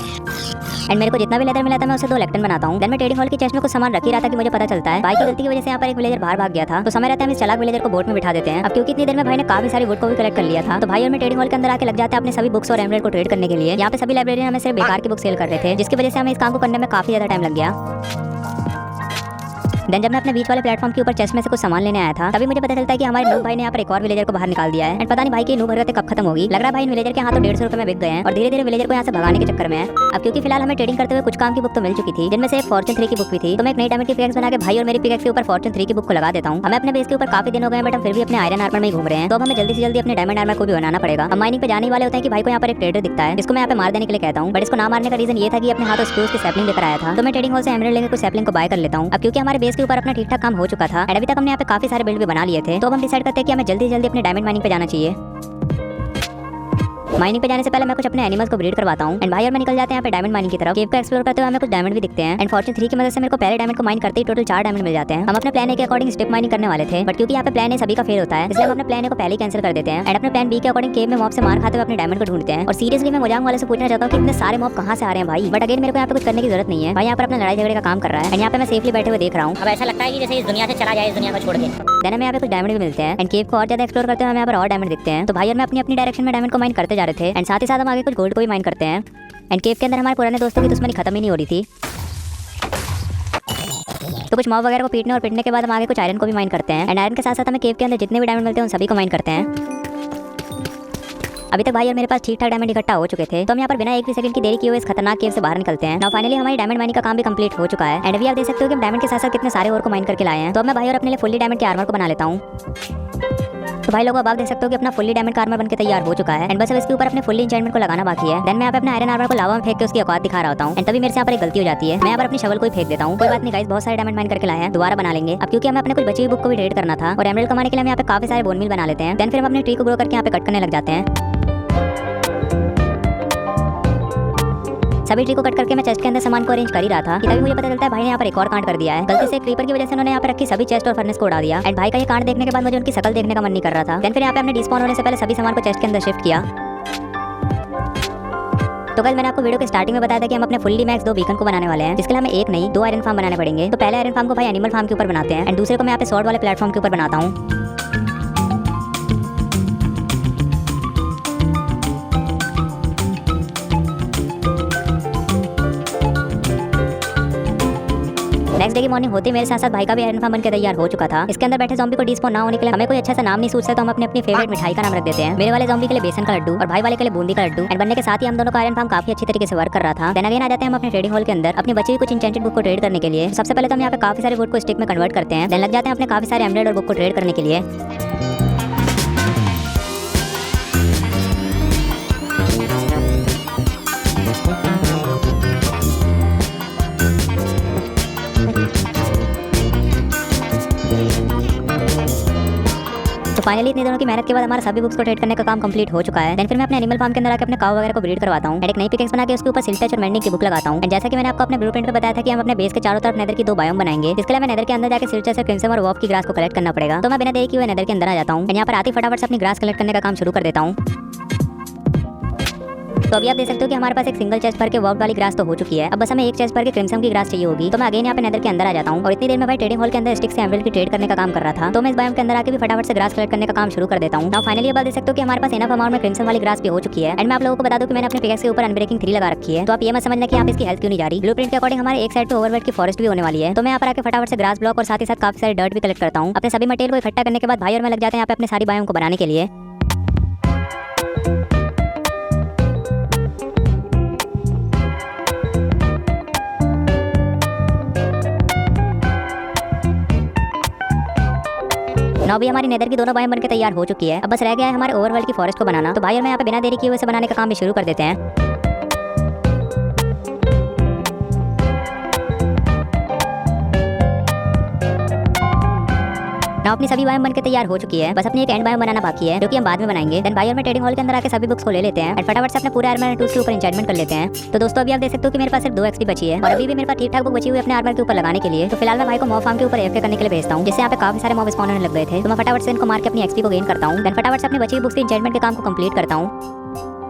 एंड मेरे को जितना भी लेदर मिला था मैं उसे 2 लेक्टन बनाता हूँ। देन मैं ट्रेडिंग हॉल की चेस्ट में कुछ सामान रख ही रहा था कि मुझे पता चलता है भाई की गलती की वजह से यहाँ पर एक विलेजर बाहर भाग गया था। तो समय रहता है हम इस चालाक विलेजर को बोट में बिठा देते हैं। अब क्योंकि इतनी देर में भाई ने काफी सारी वुड को भी कलेक्ट कर लिया था, तो भाई और मैं ट्रेडिंग हॉल के अंदर आके लग जाते हैं अपने सभी बुक्स और एमराल्ड को ट्रेड करने के लिए। यहाँ पे सभी लाइब्रेरियन हमें सिर्फ बेकार की बुक सेल कर रहे थे, जिसकी वजह से हमें इस काम को करने में काफी ज्यादा टाइम लग गया। देन जब मैं अपने बीच वाले प्लेटफॉर्म के ऊपर चेस्ट में से कुछ सामान लेने आया था, तभी मुझे पता चलता है कि हमारे नूब भाई ने यहाँ पर एक और विलेजर को बाहर निकाल दिया है एंड पता नहीं भाई की नूब हरकतें कब खत्म होगी। लग रहा है भाई इन विलेजर के हाथों 150 रुपए में बिक गए हैं और धीरे धीरे विलेजर को यहाँ से भगाने के चक्कर में है। अब क्योंकि फिलहाल हमें ट्रेडिंग करते हुए कुछ काम की बुक तो मिल चुकी थी, जिनमें से एक फॉर्चून 3 की बुक भी थी। तो मैं एक नई डायमंड की पिकैक्स बना के भाई और मेरी पिकैक्स के ऊपर फॉर्चून 3 की बुक को लगा देता हूँ। हमें अपने बेस के ऊपर काफी दिन हो गए, बट हम फिर भी अपने आयरन आर्मर में ही घूम रहे हैं। तो अब हमें जल्दी से जल्दी अपने डायमंड आर्मर को भी बनाना पड़ेगा। हम माइनिंग पे जाने वाले होते हैं कि भाई को यहाँ पर एक ट्रेडर दिखता है, जिसको मैं यहाँ पे मार देने के लिए कहता हूँ, बट इसको ना मारने का रीजन ये था कि अपने हाथों स्क्रूज की सैपलिंग लेकर आया था। तो मैं ट्रेडिंग हॉल से एमराल्ड लेकर कुछ सैपलिंग को बाय कर लेता हूँ। अब क्योंकि हमारे बेस के ऊपर अपना ठीक ठाक काम हो चुका था एंड अभी तक हमने यहाँ पे काफी सारे बिल्ड भी बना लिए थे, तो हम डिसाइड करते हैं कि हमें जल्दी जल्दी अपने डायमंड माइनिंग पे जाना चाहिए। माइनिंग पे जाने से पहले मैं कुछ अपने एनिमल्स को ब्रीड करवाता हूँ एंड भाई और मैं निकल जाते हैं यहाँ पे डायमंड माइनिंग की तरफ। केव को एक्सप्लोर करते हुए हमें कुछ डायमंड भी दिखते हैं एंड फॉर्चून 3 की मदद से मेरे को पहले डायमंड को माइन करते ही टोटल 4 डायमंड मिल जाते हैं। हम अपने प्लान ए के अकॉर्डिंग स्टेप माइनिंग करने वाले थे, बट क्योंकि यहाँ पे प्लान ए सभी का फेल होता है, इसलिए हम अपने प्लान ए को पहले ही कैंसिल कर देते हैं एंड अपने प्लान बी के अकॉर्डिंग केव में मॉब से मार खाते हुए अपने डायमंड को ढूंढते हैं। और सीरियसली मैं मोजांग वाले से पूछना चाहता हूँ कि इतने सारे मॉब कहाँ से आ रहे हैं भाई, बट अगेन मेरे को यहाँ पे कुछ करने की जरूरत नहीं है। भाई यहाँ पर अपना लड़ाई झगड़े का काम कर रहा है एंड यहाँ पे मैं सेफली बैठे हुए देख रहा हूँ। अब ऐसा लगता है कि जैसे इस दुनिया से चला जाए, इस दुनिया को छोड़ के। देन हमें यहाँ पे कुछ डायमंड भी मिलते हैं एंड केव को और ज्यादा एक्सप्लोर करते हुए हमें यहाँ पर और डायमंड दिखते हैं। तो भाई और मैं अपनी अपनी डायरेक्शन में डायमंड को माइन करते जा रहे थे एंड साथ ही साथ हम आगे कुछ गोल्ड को भी माइन करते हैं एंड केव के अंदर हमारे पुराने दोस्तों की दुश्मनी खत्म ही नहीं हो रही थी। तो कुछ मॉब वगैरह को पीटने के बाद हम आगे कुछ आयरन को भी माइन करते हैं एंड आयरन के साथ साथ हमें केव के अंदर जितने भी डायमंड मिलते हैं उन सभी को माइन करते हैं। अभी तक भाई और मेरे पास ठीक ठाक डायमंड इकट्ठा हो चुके थे, तो हम यहाँ पर बिना एक भी सेकंड की देरी किए हुए इस खतरनाक केव से बाहर निकलते हैं। नाउ फाइनली हमारी डायमंड माइनिंग का काम भी कंप्लीट हो चुका है एंड अभी आप देख सकते हो कि हम डायमंड के साथ साथ कितने सारे और को माइन करके लाए हैं। तो अब मैं भाई और अपने लिए फुल्ली डायमंड के आर्मर को बना लेता हूँ। तो भाई लोगों अब आप देख सकते हो कि अपना फुल्ली डायमंड का आर्मर बनके तैयार हो चुका है एंड बस अब इसके ऊपर अपने फुल्ली एन्चेंटमेंट को लगाना बाकी है। देन मैं यहाँ पे अपना आयरन आर्मर को लावा में फेंक के उसकी औकात दिखा रहा होता हूँ एंड तभी मेरे से यहाँ पर एक गलती हो जाती है। मैं यहाँ पर अपनी शवल को ही फेंक देता हूँ। कोई बात नहीं गाइस, बहुत सारे डायमंड माइन करके लाए हैं, दोबारा बना लेंगे। अब क्योंकि हमें अपने कुछ बची हुई बुक को भी ट्रेड करना था और एमराल्ड कमाने के लिए हम यहाँ पे काफी सारे बोन मिल बना लेते हैं। देन फिर हम अपने ट्री को ग्रो करके यहाँ पे कट करने लग जाते हैं। सभी ट्री को कट करके मैं चेस्ट के अंदर सामान को अरेंज कर ही रहा था कि तभी मुझे पता चलता है भाई ने यहाँ पर एक और कांड कर दिया है। गलती से क्रीपर की वजह से उन्होंने यहाँ पर रखी सभी चेस्ट और फर्नेस को उड़ा दिया एंड भाई का ये कांड देखने के बाद मुझे उनकी शक्ल देखने का मन नहीं कर रहा था। देन फिर यहाँ पे हमने डिस्पॉन होने से पहले सभी सामान को चेस्ट के अंदर शिफ्ट किया। तो कल मैंने आपको वीडियो के स्टार्टिंग में बताया था कि हम अपने फुल्ली मैक्स 2 बीकन को बनाने वाले हैं, जिसके लिए हमें एक नहीं 2 आयरन फार्म बनाने पड़ेंगे। तो पहले आयरन फार्म को भाई एनिमल फार्म के ऊपर बनाते हैं एंड दूसरे को मैं यहाँ पे स्वॉर्ड वाले प्लेटफॉर्म के ऊपर बनाता हूँ। नेक्स्ट नेक्स्ट डे की मॉर्निंग होते मेरे साथ साथ भाई का भी आयरन फार्म बनकर तैयार हो चुका था। इसके अंदर बैठे ज़ॉम्बी को डिस्पॉन ना होने के लिए हमें कोई अच्छा सा नाम नहीं सोचता, तो हम अपनी फेवरेट मिठाई का नाम रख देते हैं। मेरे वाले ज़ॉम्बी के लिए बेसन का लड्डू और भाई वाले के लिए बूंदी का लड्डू। एंड बनने के साथ ही हम दोनों का आयरन फार्म काफी अच्छी तरीके से वर्क कर रहा था। देन अगेन आ जाते हैं हम अपने ट्रेडिंग हॉल के अंदर अपनी बची हुई कुछ इंचेंटेड बुक को ट्रेड करने के लिए। सबसे पहले तो हम यहाँ पे काफी सारे वुड को स्टिक में कन्वर्ट करते हैं। देन लग जाते हैं अपने काफी सारे एमराल्ड और बुक को ट्रेड करने के लिए। फाइनली इतनी दिनों की मेहनत के बाद हमारा सभी बुक्स को ट्रेड करने का काम कंप्लीट हो चुका है। देन फिर मैं अपने एनिमल फार्म के अंदर आकर अपने काऊ वगैरह को ब्रीड करवाता हूँ। एक नई पिकेक्स बना के उसके ऊपर सिल्टेज और मेंडिंग की बुक लगाता हूँ। जैसा कि मैंने आपको अपने ब्लूप्रिंट में बताया था कि हम अपने बेस के चारों तरफ नेदर की 2 बायोम बनाएंगे। इसके लिए मैं नेदर के अंदर जाकर सिल्टेज और क्रिम्सन और वॉफ की ग्रास को कलेक्ट करना पड़ेगा। तो मैं बिना देरी किए नेदर के अंदर आ जाता हूँ। यहाँ पर आती फटाफट से अपनी ग्रास कलेक्ट करने का काम शुरू कर देता हूँ। तो अभी आप देख सकते हो कि हमारे पास एक सिंगल चेस्ट भर के वॉफ वाली ग्रास तो हो चुकी है। अब बस हमें एक चेस्ट भर के क्रिम्सन की ग्रास चाहिए होगी। तो मैं अगेन यहाँ पे नेदर के अंदर आ जाता हूँ। और इतनी देर में भाई ट्रेडिंग हॉल के अंदर स्टिक से एमराल्ड की ट्रेड करने का काम कर रहा था। तो मैं इस बायोम के अंदर आके भी फटाफट से ग्रास कलेक्ट करने का काम शुरू कर देता हूँ। नाउ फाइनली अब आप देख सकते हो कि हमारे पास इनफ अमाउंट में क्रिम्सन वाली ग्रास भी हो चुकी है। एंड मैं आप लोगों को बता दूं कि मैंने अपने पिकेक्स के ऊपर अनब्रेकिंग 3 लगा रखी है। तो आप ये मत समझना कि आप इसकी हेल्थ क्यों नहीं जा रही। ब्लूप्रिंट के अकॉर्डिंग हमारे एक साइड पे ओवरवेट की फॉरेस्ट भी होने वाली है। तो मैं यहाँ पर आके फटाफट से ग्रास ब्लॉक और साथ ही साथ काफी सारे डर्ट भी कलेक्ट करता हूँ। अपने सभी मटेरियल को इकट्ठा करने के बाद भाई और मैं लग जाते हैं यहाँ पे अपने सारी बायोम को बनाने के लिए। नाउ भी हमारी नेदर की दोनों बायोम बनकर तैयार हो चुकी है। अब बस रह गया है हमारे ओवरवर्ल्ड की फॉरेस्ट को बनाना। तो भाई और मैं यहाँ पे बिना देरी किए हुए इसे बनाने का काम भी शुरू कर देते हैं। ना अपनी सभी बायोम बनकर तैयार हो चुकी है। बस अपनी एक एंड बायोम बनाना बाकी है जो कि हम बाद में बनाएंगे। देन भाई और मैं ट्रेडिंग हॉल के अंदर आके सभी बुक्स को ले लेते हैं और फटाफट से अपने पूरे आर्मर टूल्स के ऊपर एन्चेंटमेंट कर लेते हैं। तो दोस्तों अभी आप देख सकते हो कि मेरे पास सिर्फ 2 एक्सपी बची है और अभी भी मेरे पास ठीक ठाक बुक बची हुई है अपने आर्मर के ऊपर लगाने के लिए। तो फिलहाल मैं भाई को मॉब फार्म के ऊपर एफके करने के लिए भेजता हूँ, जिससे यहाँ पे काफी सारे मॉब स्पॉन होने लग गए थे। तो मैं फटाफट से इनको मार के अपनी एक्सपी को गेन करता हूँ। देन फटाफट से अपनी बची हुई बुक्स के एन्चेंटमेंट के काम को कंप्लीट करता हूँ।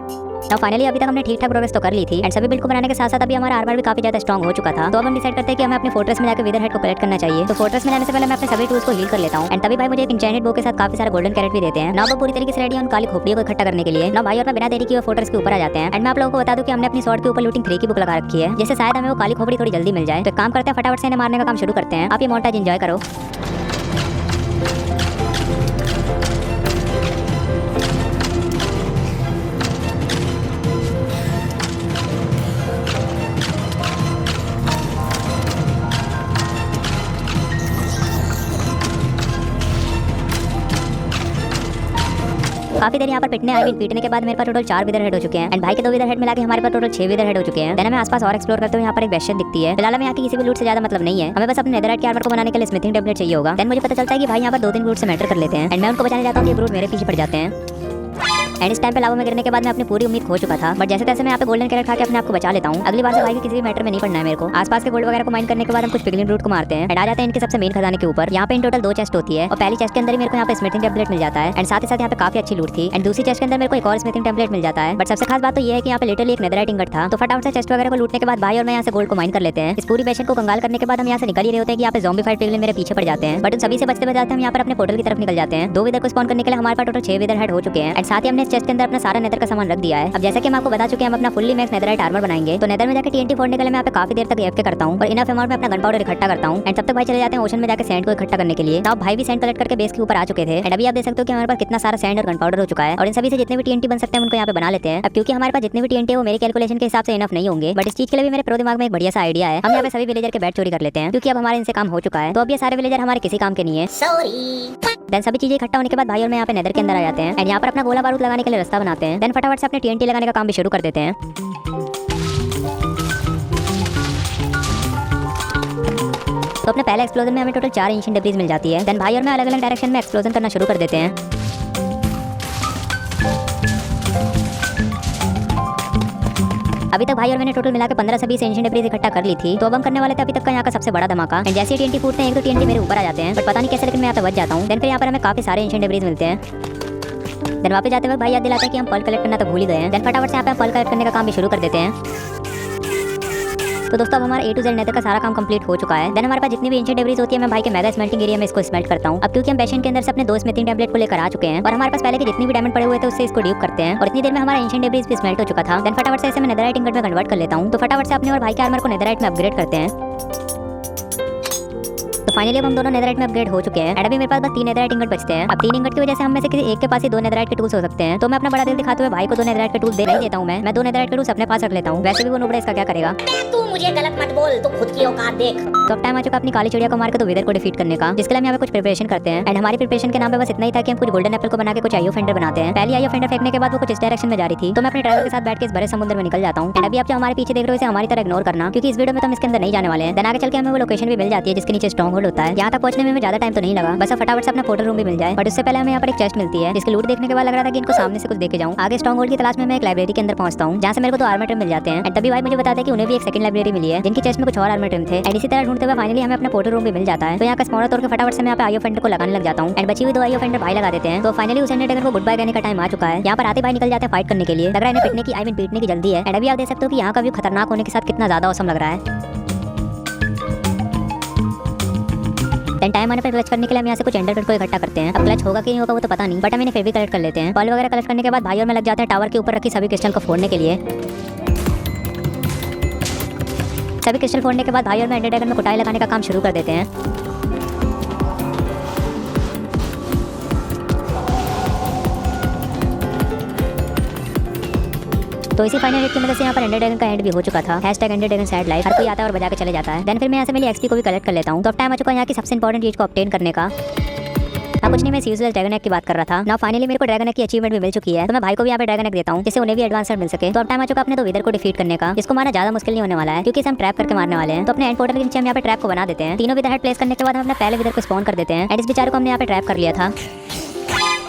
तो फाइनली अभी तक हमने ठीक ठाक प्रोग्रेस तो कर ली थी। एंड सभी बिल्ड को बनाने के साथ साथ अभी हमारा आर्मर भी काफी ज्यादा स्ट्रॉन्ग हो चुका था। तो अब हम डिसाइड करते हैं कि हमें अपने फोर्ट्रेस में जाकर विदर हेड को कलेक्ट करना चाहिए। तो फोर्ट्रेस में जाने से पहले मैं अपने सभी टूल्स को हील कर लेता हूँ। एंड तभी भाई मुझे एक एन्चेंटेड बो के साथ काफी सारे गोल्डन कैरेट भी देते हैं। ना वो पूरी तरीके से रेडी है उन काली खोपड़ियों को इकट्ठा करने के लिए। ना भाई और मैं बिना देरी किए फोर्ट्रेस के ऊपर आ जाते हैं। एंड मैं आप लोगों को बता दूं कि हमने अपनी स्वॉर्ड के ऊपर लूटिंग 3 की बुक लगा रखी है, जिससे शायद हमें वो काली खोपड़ी थोड़ी जल्दी मिल जाए। तो काम करते हैं फटाफट से इन्हें मारने का काम शुरू करते हैं। आप ये मोन्टाज एंजॉय करो। काफी देर यहाँ पर पीटने के बाद मेरे पास टोटल 4 विदर हेड हो चुके हैं। एंड भाई के 2 विदर हेड मिला के हमारे पास टोटल 6 विदर हेड हो चुके हैं। देन हमें आसपास और एक्सप्लोर करते हुए यहाँ पर एक बेस्टियन दिखती है। फिलहाल हमें यहाँ की किसी भी लूट से ज्यादा मतलब नहीं है। हमें बस अपने नेदरराइट के आर्मर को बनाने के लिए स्मिथिंग टेबलेट चाहिए होगा। देन मुझे पता चलता है कि भाई यहाँ पर 2-3 ब्रूट से मैटर कर लेते हैं। एंड मैं उनको बचाने जाता हूँ, ये ब्रूट मेरे पीछे पड़ जाते हैं। एंड इस टाइम पे लावा में गिरने के बाद मैं अपनी पूरी उम्मीद खो चुका था। बट जैसे तैसे मैं यहाँ पे गोल्डन कैरेट खा के अपने आप को बचा लेता हूँ। अगली बार से भाई के किसी भी मैटर में नहीं पड़ना है मेरे को। आसपास के गोल्ड वगैरह को माइन करने के बाद हम कुछ पिगलिन ब्रूट को मारते हैं। एंड आ जाते हैं इनके सबसे मेन खजाने के ऊपर। यहाँ पे इन टोटल 2 चेस्ट होती है और पहली चेस्ट के अंदर ही मेरे को यहाँ पे स्मिथिंग टेबलेट मिल जाता है। एंड साथ ही साथ यहाँ पे काफी अच्छी लूट थी। एंड दूसरी चेस्ट के अंदर मेरे को एक और स्मिथिंग टेबलेट मिल जाता है। बट सबसे खास बात तो ये है कि यहाँ पे लिटरली एक नेदरराइट इंगट था। तो फटाफट से चेस्ट वगैरह को लूटने के बाद भाई और मैं यहाँ से गोल्ड को माइन कर लेते हैं। इस पूरी बेशन को कंगाल करने के बाद हम यहाँ से निकल ही रहे होते हैं कि यहाँ पे ज़ॉम्बी फाइट पिगलिन मेरे पीछे पड़ जाते हैं। बट उन सभी से बचते बचाते हम यहाँ पर अपने पोर्टल की तरफ निकल जाते हैं। 2 विदर को स्पॉन करने के लिए हमारे पास टोटल 6 विदर हेड हो चुके हैं। एंड साथ ही हमने इस चेस्ट के अंदर अपना सारा नेदर का सामान रख दिया है। अब जैसे कि हम आपको बता चुके हैं, हम अपना फुल्ली मैक्स नेदरराइट आर्मर बनाएंगे। तो नेदर में जाकर TNT फोड़ने के लिए मैं यहाँ पे काफी देर तक एफके करता हूँ और इनफ अमाउंट में अपना गन पाउडर इकट्ठा करता हूँ। एंड तब तक भाई चले जाते हैं ओशन में जाकर सैंड को इकट्ठा करने के लिए। तो भाई भी सैंड कलेक्ट करके बेस के ऊपर आ चुके थे। एंड अभी आप देख सकते हो कि हमारे पास कितना सारा सैंड और गन पाउडर हो चुका है। और इन सभी से जितने भी TNT बन सकते हैं उनको यहाँ पे बना लेते हैं। अब क्योंकि हमारे पास जितने भी TNT है वो मेरे कैलकुलेशन के हिसाब से इनफ नहीं होंगे। बट इस चीज के लिए भी मेरे प्रो दिमाग में एक बढ़िया सा आइडिया है। हम यहाँ पे सभी विलेजर के बेड चोरी कर लेते हैं, क्योंकि अब हमारे इनसे काम हो चुका है। तो अब ये सारे विलेजर हमारे किसी काम के नहीं है। देन सभी चीजें इकट्ठा होने के बाद भाई और मैं यहाँ पे नेदर के अंदर आ जाते हैं। एंड यहाँ पर अपना गोला बारूद लगाने के लिए रास्ता बनाते हैं। देन फटाफट से अपने TNT लगाने का काम भी शुरू कर देते हैं। तो अपने पहले एक्सप्लोजन में हमें टोटल 4 एंशिएंट डेब्रिस मिल जाती है। देन भाई और मैं अलग अलग डायरेक्शन में एक्सप्लोजन करना शुरू कर देते हैं। अभी तक भाई और मैंने टोटल मिला के 15 से 20 एंशिएंट डेब्रिस इकट्ठा कर ली थी। तो अब हम करने वाले थे अभी तक का यहाँ का सबसे बड़ा धमाका। एंड जैसे TNT फूटते हैं, 1-2 TNT मेरे ऊपर आ जाते हैं। बट पता नहीं कैसे, लेकिन मैं यहाँ पे बच जाता हूँ। देन फिर यहाँ पर हमें काफी सारे एंशिएंट डेब्रिस मिलते हैं। देन वापस जाते हुए भाई याद दिलाते हैं कि हम पल कलेक्ट करना तो भूल ही गए हैं। देन फटाफट से यहाँ पे हम पल कलेक्ट करने का काम भी शुरू कर देते हैं। तो दोस्तों अब हमारा A to Z नेदर का सारा काम कंप्लीट हो चुका है। देन हमारे पास जितनी भी एंशिएंट डेब्रिस होती है मैं भाई के मेगा स्मेल्टिंग एरिया में इसको स्मेल्ट करता हूँ। अब क्योंकि हम बेशन के अंदर से अपने 2 स्मिथिंग टैबलेट को लेकर आ चुके हैं और हमारे पास पहले के जितनी भी डायमंड पड़े हुए थे उससे इसको ड्यूप करते हैं। और इतनी देर में हमारा एंशिएंट डेब्रिस भी स्मेल्ट हो चुका था। देन फटाफट से इसे मैं नेदरराइट इंगट में कन्वर्ट कर लेता हूँ। तो फटाफट से अपने और भाई के आर्मर को नेदरराइट में अपग्रेड करते हैं। तो फाइनली अब हम दोनों नेदरराइट में अपग्रेड हो चुके हैं एंड अभी मेरे पास बस 3 नेदरराइट इंगट बचते हैं। अब 3 इंगट की वजह से हम में से किसी एक के पास ही 2 नेदरराइट के टूल्स हो सकते हैं। तो मैं अपना बड़ा दिल दिखाते हुए भाई को 2 नेदरराइट के टूल्स दे नहीं देता हूं। मैं 2 नेदरराइट के टूल्स अपने पास रख लेता हूं। वैसे भी वो नुबड़ा इसका क्या करेगा। तू मुझे गलत मत बोल, तू खुद की औकात देख। तो अब टाइम आ चुका अपनी काली चिड़िया को मार के तो विदर को डिफीट करने का, जिसके लिए हम यहाँ पे कुछ प्रिपरेशन करते हैं। एंड हमारी प्रिपरेशन के नाम पे बस इतना ही था कि हम कुछ गोल्डन एप्पल को बना के कुछ आईओ फेंडर बनाते हैं। पहली आईओ फेंडर फेंकने के बाद वो कुछ इस डायरेक्शन में जा रही थी, तो मैं अपने ड्राइवर के साथ बैठ के इस बड़े समुद्र में निकल जाता हूँ। एंड अभी आप जो हमारे पीछे देख रहे हो इसे हमारी तरह इग्नोर करना, क्योंकि इस वीडियो में तो हम इसके अंदर नहीं जाने वाले हैं। देन आगे चल के हमें वो लोकेशन भी मिल जाती है जिसके नीचे स्ट्रॉन्ग होल्ड होता है। यहाँ तक पहुंचने में ज्यादा टाइम तो नहीं लगा, बस फटाफट से अपना पोर्टल रूम भी मिल जाए। बट उससे पहले हमें यहाँ पर एक चेस्ट मिलती है जिसकी लूट देखने के बाद लग रहा था कि इनको सामने से कुछ देके जाऊँ। आगे स्ट्रॉन्ग होल्ड की तलाश में मैं एक लाइब्रेरी के अंदर पहुंचता हूँ जहाँ से मेरे को 2 आर्मर ट्रिम मिल जाते हैं। एंड तभी भाई मुझे बताते हैं कि उन्हें भी एक सेकंड लाइब्रेरी मिली है जिनकी चेस्ट में कुछ और आर्मर ट्रिम थे। एंड इसी तरह ढूंढते हुए फाइनली हमें अपना पोर्टल रूम भी मिल जाता है। तो यहाँ का स्पॉनर तोड़ के फटाफट से मैं यहाँ पे आईओ फेंडर को लगाने लग जाता हूँ। एंड बची हुई 2 आईओ फेंडर भाई लगा देते हैं। तो फाइनली उस अंडरटेकर को गुड बाय कहने का टाइम आ चुका है। यहाँ पर आते भाई निकल जाते हैं फाइट करने के लिए। लग रहा है इन्हें पिटने की पीटने की जल्दी है। एंड अभी आप देख सकते हो कि यहाँ का व्यू खतरनाक होने के साथ कितना ज्यादा औसम लग रहा है। देन टाइम आने पर क्लच करने के लिए हम यहाँ से कुछ एंडर को इकट्ठा करते हैं। अब क्लच होगा कि नहीं होगा वो तो पता नहीं, बट हम इन्हें फिर भी कलेक्ट कर लेते हैं। पॉल वगैरह कलेक्ट करने के बाद भाई और मैं लग जाते हैं टावर के ऊपर रखी सभी क्रिस्टल को फोड़ने के लिए। सभी क्रिस्टल फोड़ने के बाद भाई और मैं एंडर ड्रैगन में कुटाई लगाने का काम शुरू कर देते हैं। तो इसी फाइनल हिट की मदद से यहाँ पर एंडर ड्रैगन का एंड भी हो चुका था। Ender Dragon sad life. हर कोई आता है और बजा के चले जाता है। देन फिर मैं यहाँ से मेरी एक्सपी को भी कलेक्ट कर लेता हूँ। तो अब टाइम आ चुका है यहाँ की सबसे इंपॉर्टेंट चीज को ऑब्टेन करने का। अब कुछ नहीं, मैं यूजुअल ड्रैगन एग की बात कर रहा था। नाउ फाइनली मेरे को ड्रैगन एग की अचीवमेंट भी मिल चुकी है। तो मैं भाई को भी यहाँ पे ड्रैगन एग देता हूँ जिससे उन्हें भी एडवांसर मिल सके। तो अब टाइम आ चुका अपने 2 विदर को डिफीट करने का। इसको मारना ज्यादा मुश्किल नहीं होने वाला है क्योंकि इसे हम ट्रैप करके मारने वाले हैं। तो अपने एंड पोर्टल के नीचे हम यहाँ पे ट्रैप को बना देते हैं। तीनों विदर हेड प्लेस करने के बाद हम अपने पहले विदर को स्पॉन कर देते हैं। एंड इस बेचारे को हमने यहाँ पे ट्रैप कर लिया था।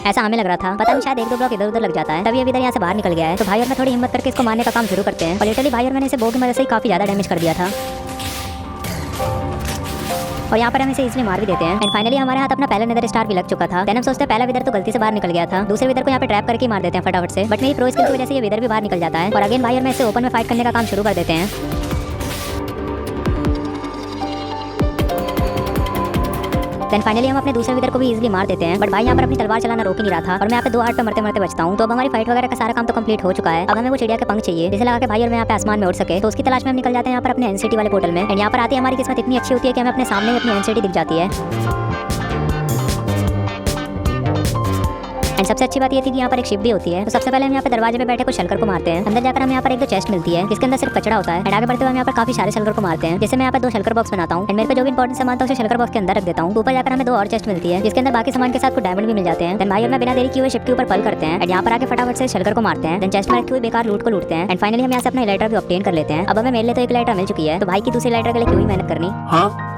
ऐसा हमें लग रहा था, पता नहीं शायद 1-2 ब्लॉक इधर उधर लग जाता है। तभी अभी इधर यहाँ से बाहर निकल गया है। तो भाई और मैं थोड़ी हिम्मत करके इसको मारने का काम शुरू करते हैं। और लिटरली भाई और मैंने इसे बो की मदद से ही काफी ज्यादा डैमेज कर दिया था। और यहाँ पर हम इसे इसलिए मार भी देते हैं। एंड फाइनली हमारे हाथ अपना पहला नेदर स्टार भी लग चुका था। देन हम सोचते हैं पहला विदर तो गलती से बाहर निकल गया था, दूसरे विदर को यहाँ पे ट्रैप करके मार देते हैं फटाफट से। बट मेरी प्रो स्किल की वजह से ये विदर भी बाहर निकल जाता है। और अगेन भाई और मैं इसे ओपन में फाइट करने का काम शुरू कर देते हैं। देन फाइनली हम अपने दूसरे विदर को भी इजीली मार देते हैं। बट भाई यहाँ पर अपनी तलवार चलाना रोक ही नहीं रहा था और मैं यहाँ पे 2 हार्ट पे मरते मरते बचता हूँ। तो अब हमारी फाइट वगैरह का सारा काम तो कंप्लीट हो चुका है। अब हमें वो चिड़िया के पंख चाहिए जिसे लगा के भाई और मैं यहाँ पे आसमान में उड़ सके। तो उसकी तलाश में हम निकल जाते हैं यहाँ पर अपने एनसीटी वाले पोर्टल में। एंड यहाँ पर आती है हमारी किस्मत इतनी अच्छी होती है कि हमें अपने सामने ही अपनी एनसीटी दिख जाती है। एंड सबसे अच्छी बात ये थी कि यहाँ पर एक शिप भी होती है। तो सबसे पहले हम यहाँ पे दरवाजे पे बैठे कुछ शलकर को मारते हैं। अंदर जाकर हम यहाँ पर एक 2 चेस्ट मिलती है जिसके अंदर सिर्फ कचड़ा होता है। एंड आगे बढ़ते हुए हम यहाँ पर काफी सारे शलकर को मारते हैं, जिससे मैं यहाँ पर 2 शलकर बॉक्स बनाता हूँ। एंड मेरे को जो भी इंपॉर्टेंट सामान था उसे शलकर बॉक्स के अंदर रख देता हूँ। ऊपर जाकर हमें 2 और चेस्ट मिलती है जिसके अंदर बाकी सामान के साथ कुछ डायमंड भी मिल जाते हैं। देन भाई और मैं बिना देरी किए हुए शिप के ऊपर पल करते हैं। एंड यहाँ पर आके फटाफट से शलकर को मारते हैं। देन चेस्ट में रखी हुई बेकार लूट को लूटते हैं। एंड फाइनली हम यहाँ से अपना इलाइटर भी ऑब्टेन कर लेते हैं। अब हमें मेरे लिए तो एक इलाइटर मिल चुकी है, तो भाई की दूसरी इलाइटर के लिए क्यों ही मेहनत करनी।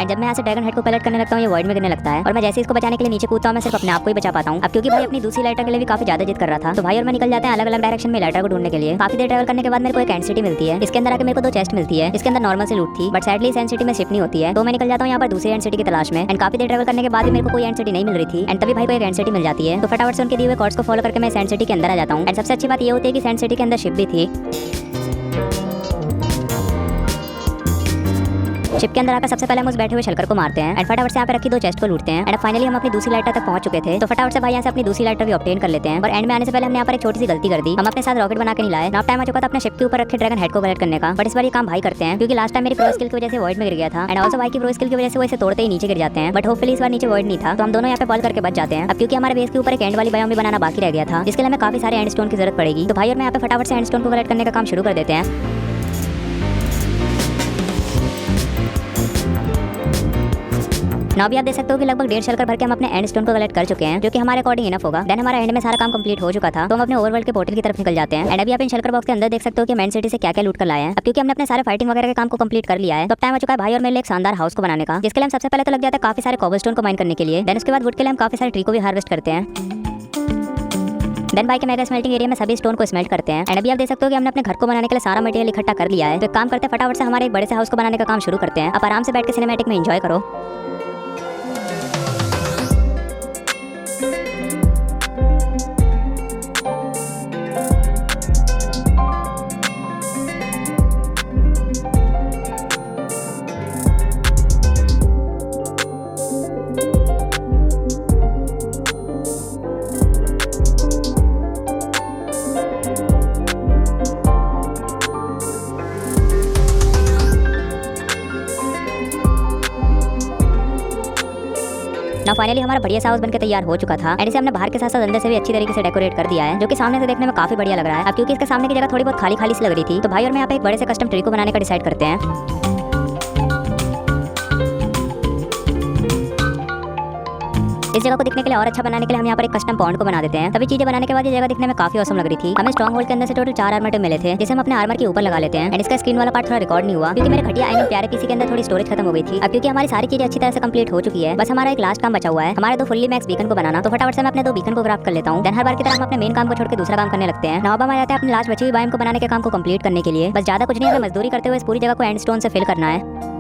एंड जब मैं यहाँ से ड्रैगन हेड को कलेक्ट करने लगता हूँ ये वॉइड में गिरने लगता है। और मैं जैसे इसको बचाने के लिए नीचे कूदता हूँ मैं सिर्फ अपने आप को ही बचा पाता हूँ। अब क्योंकि भाई अपनी दूसरी इलाइटर के लिए भी काफी ज्यादा जिद कर रहा था, तो भाई और मैं निकल जाते हैं अलग अलग डायरेक्शन में इलाइटर को ढूंढने के लिए। काफी देर ट्रैवल करने के बाद मेरे को एक एंड सिटी मिलती है। इसके अंदर आके मेरे को 2 चेस्ट मिलती है जिसके अंदर नॉर्मल से लूट थी। बट सैडली इस एंड सिटी में शिप नहीं होती है। तो मैं निकल जाता हूँ यहाँ पर दूसरी एंड सिटी की तलाश में। एंड काफी देर ट्रैवल करने के बाद भी मेरे को कोई एंड सिटी नहीं मिल रही थी। एंड तभी भाई को एक एंड सिटी मिल जाती है। तो फटाफट से उनके दिए हुए कॉर्ड्स को फॉलो करके मैं एंड सिटी के अंदर आ जाता हूँ। एंड सबसे अच्छी बात ये होती है कि एंड सिटी के अंदर शिप भी थी। शिप के अंदर आकर सबसे पहले हम उस बैठे हुए शलकर को मारते हैं। एंड फटाफट से यहाँ पे रखी 2 चेस्ट को लूटते हैं। एंड फाइनली हम अपनी दूसरी लाइटर तक पहुंच चुके थे। तो फटाफट से भाई यहाँ से अपनी दूसरी लाइटर भी ऑब्टेन कर लेते हैं। और एंड में आने से पहले हमने यहाँ पर एक छोटी सी गलती कर दी, हम अपने साथ रॉकेट बना के नहीं लाए। नाउ टाइम आ चुका था अपने शिप के ऊपर रखे ड्रैगन हेड को कलेक्ट करने का। बट इस बार ये काम भाई करते हैं क्योंकि लास्ट टाइम मेरी प्रो स्किल की वजह से वॉइड में गिर गया था। एंड ऑल्सो भाई की प्रो स्किल की वजह से वो इसे तोड़ते ही नीचे गिर जाते हैं। बट होपफुली इस बार नीचे वॉइड नहीं था, तो हम दोनों यहाँ पे बॉल करके बच जाते हैं। अब क्योंकि हमारे बेस के ऊपर एक एंड वाली बायोम भी बनाना बाकी रह गया था जिसके लिए हमें काफी सारे एंड स्टोन की जरूरत पड़ेगी। तो भाई और मैं यहाँ पे फटाफट से एंड स्टोन को कलेक्ट करने का काम शुरू कर देते हैं। ना भी आप देख सकते हो कि लगभग 1.5 शलकर भर के हम अपने एंड स्टोन को कलेक्ट कर चुके हैं, जो कि हमारे अकॉर्डिंग इनफ होगा। देन हमारा एंड में सारा काम कंप्लीट हो चुका था, तो हम अपने ओवरवर्ल्ड के पोर्टल की तरफ निकल जाते हैं। एंड अभी आप इन शलकर बॉक्स के अंदर देख सकते हो कि मैन सिटी से क्या क्या लूट कर लाए हैं। अब क्योंकि हमने अपने सारे फाइटिंग वगैरह के काम को कंप्लीट कर लिया है, तो टाइम आ चुका है भाई और मेरे लिए एक शानदार हाउस को बनाने का, जिसके लिए हम सबसे पहले तो लग जाते हैं काफी सारे कोबलस्टोन को माइन करने के लिए। देन उसके बाद वुड के लिए हम काफी सारे ट्री को भी हार्वेस्ट करते हैं। देन भाई के मेगा स्मेल्टिंग एरिया में सभी स्टोन को स्मेल्ट करते हैं। एंड अभी आप देख सकते हो कि हमने अपने घर को बनाने के लिए सारा मटेरियल इकट्ठा कर लिया है। तो एक काम करते हैं फटाफट से हमारे एक बड़े से हाउस को बनाने का काम शुरू करते हैं। आप आराम से बैठ के सिनेमैटिक में एंजॉय करो। ना फाइनली हमारा बढ़िया सा हाउस बनकर तैयार हो चुका था एंड इसे हमने बाहर के साथ साथ अंदर से भी अच्छी तरीके से डेकोरेट कर दिया है, जो कि सामने से देखने में काफी बढ़िया लग रहा है। अब क्योंकि इसके सामने की जगह थोड़ी बहुत खाली खाली सी लग रही थी, तो भाई और मैं यहाँ पे एक बड़े से कस्टम ट्री को बनाने का डिसाइड करते हैं। इस जगह को दिखने के लिए और अच्छा बनाने के लिए हम यहाँ पर एक कस्टम पॉन्ड को बना देते हैं। सभी चीजें बनाने के बाद ये जगह दिखने में काफी औसम लग रही थी। हमें स्ट्रॉन्ग होल्ड के अंदर से टोटल 4 आर्मर मिले थे, जिसे हम अपने आर्मर के ऊपर लगा लेते हैं एंड इसका स्क्रीन वाला पार्ट थोड़ा रिकॉर्ड नहीं हुआ क्योंकि मेरे घटिया प्यारे पीसी के अंदर थोड़ी स्टोरेज खत्म हो गई थी। अब क्योंकि हमारी सारी चीजें अच्छी तरह से कंप्लीट हो चुकी है, बस हमारा एक लास्ट काम बचा हुआ है, हमारे 2 फुल्ली मैक्स बीकन को बनाना। तो फटाफट से मैं अपने 2 बीकन को क्राफ्ट कर लेता हूँ। देन हर बार की तरह हम अपने मेन काम को छोड़ के दूसरा काम करने लगते हैं। अब हम आ जाते हैं अपने लास्ट बची हुई बाइम को बनाने के काम को कंप्लीट करने के लिए। बस ज्यादा कुछ नहीं, हमें मजदूरी करते हुए इस पूरी जगह को एंड स्टोन से फिल करना है।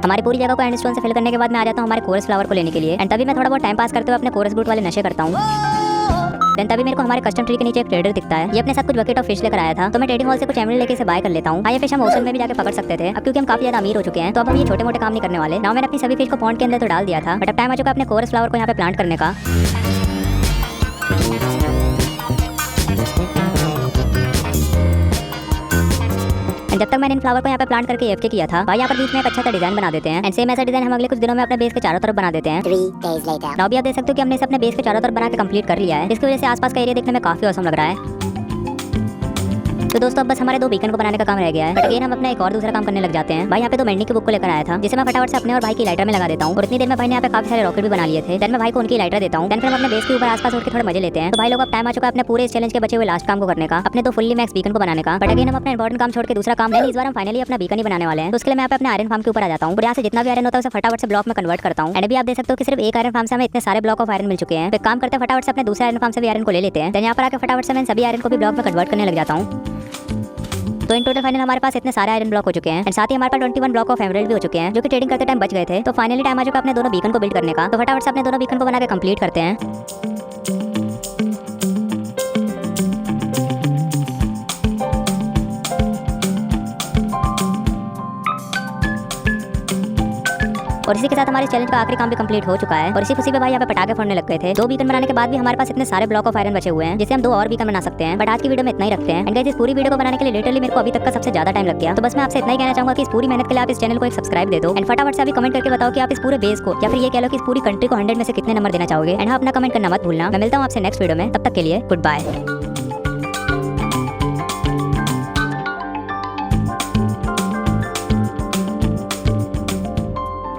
हमारी पूरी जगह को एंडस्टोन से फिल करने के बाद मैं आ जाता हूँ हमारे कोरस फ्लावर को लेने के लिए एंड तभी मैं थोड़ा बहुत टाइम पास करते हुए अपने कोरस ब्रूट वाले नशे करता हूँ। देन तभी मेरे को हमारे कस्टम ट्री के नीचे एक ट्रेडर दिखता है। ये अपने साथ कुछ बकेट ऑफ फिश लेकर आया था, तो मैं ट्रेडिंग हॉल से कुछ एमरल्ड लेके इसे बाय कर लेता हूँ। ये फिश हम ओशन में भी जाके पकड़ सकते थे। अब क्योंकि हम काफी ज्यादा अमीर हो चुके हैं, तो अब हम ये छोटे मोटे काम नहीं करने वाले। ना मैंने अपनी सभी फिश को पॉन्ड के अंदर तो डाल दिया था, बट अब टाइम आ चुका अपने कोरस फ्लावर को यहाँ पे प्लांट करने का। जब तक मैंने इन फ्लावर को यहाँ पे प्लांट करके एफके किया था, भाई यहाँ पर बीच में एक अच्छा सा डिजाइन बना देते हैं एंड सेम ऐसा डिजाइन हम अगले कुछ दिनों में अपने बेस के चारों तरफ बना देते हैं। 3 days later. नाउ भी आप देख सकते हो कि हमने इसे अपने बेस के चारों तरफ बना के कंप्लीट कर लिया है, जिसकी वजह से आसपास का एरिया देखने में काफी औसम लग रहा है। तो दोस्तों अब बस हमारे 2 बीकन को बनाने का काम रह गया है, बट अगेन हम अपना एक और दूसरा काम करने लग जाते हैं। भाई यहाँ पे 2 मेंढी की बुक को लेकर आया था, जिसे मैं फटाफट से अपने और भाई की लाइटर में लगा देता हूँ। और इतनी देर में भाई ने यहाँ पे काफी सारे रॉकेट भी बना लिए थे। देन मैं भाई को उनकी लाइटर देता हूँ। देन फिर हम अपने बेस के ऊपर आसपास उड़ के थोड़े मजे लेते हैं। तो भाई लोग अब टाइम आ चुका है अपने पूरे इस चैलेंज के बचे हुए लास्ट काम को करने का, अपने 2 फुल्ली मैक्स बीकन को बनाने का। बट अगेन हम अपना इंपॉर्टेंट काम छोड़ के दूसरा काम इस बार हम फाइनली अपना बीकन ही बनाने वाले हैं। तो उसके लिए मैं यहाँ पे अपने आयरन फार्म के ऊपर आ जाता हूँ और यहाँ से जितना भी आयरन होता है उसे फटाफट से ब्लॉक में कन्वर्ट करता हूँ। एंड अभी आप देख सकते हो कि सिर्फ एक आयरन फार्म से हमें इतने सारे ब्लॉक ऑफ आयरन मिल चुके हैं। तो काम करते हैं फटाफट से अपने दूसरे आयरन फार्म से भी आयरन को ले लेते हैं। देन यहाँ पर आकर फटाफट से मैं सभी आयरन को भी ब्लॉक में कन्वर्ट करने लग जाता हूँ। तो इन टोटल फाइनल हमारे पास इतने सारे आयरन ब्लॉक हो चुके हैं एंड साथ ही हमारे पास 21 ब्लॉक ऑफ एमरल्ड भी हो चुके हैं, जो कि ट्रेडिंग करते टाइम बच गए थे। तो फाइनली टाइम आ चुका अपने दोनों बीकन को बिल्ड करने का। तो फटाफट से अपने दोनों बीकन को बना के कंप्लीट करते हैं। और इसी के साथ हमारे चैलेंज का आखिरी काम भी कंप्लीट हो चुका है। और इसी खुशी पे भाई यहाँ पे पटाखे फोड़ने लग गए थे। 2 बीकन बनाने के बाद भी हमारे पास इतने सारे ब्लॉक ऑफ आयरन बचे हुए हैं, जिसे हम 2 और बीकन बना सकते हैं। बट आज की वीडियो में इतना ही रखते हैं। एंड गाइस इस पूरी वीडियो को बनाने के लिए लिटरली मेरे को अभी तक का सबसे ज्यादा टाइम लग गया। तो बस मैं आपसे इतना ही कहना चाहूंगा कि इस पूरी मेहनत के लिए आप इस चैनल को एक सब्सक्राइब दे दो एंड फटाफट से अभी कमेंट करके बताओ कि आप इस पूरे बेस को या फिर ये कह लो कि इस पूरी कंट्री को 100 में से कितने नंबर देना चाहोगे। एंड हाँ, अपना कमेंट करना मत भूलना। मैं मिलता हूँ आपसे नेक्स्ट वीडियो में, तब तक के लिए गुड बाय।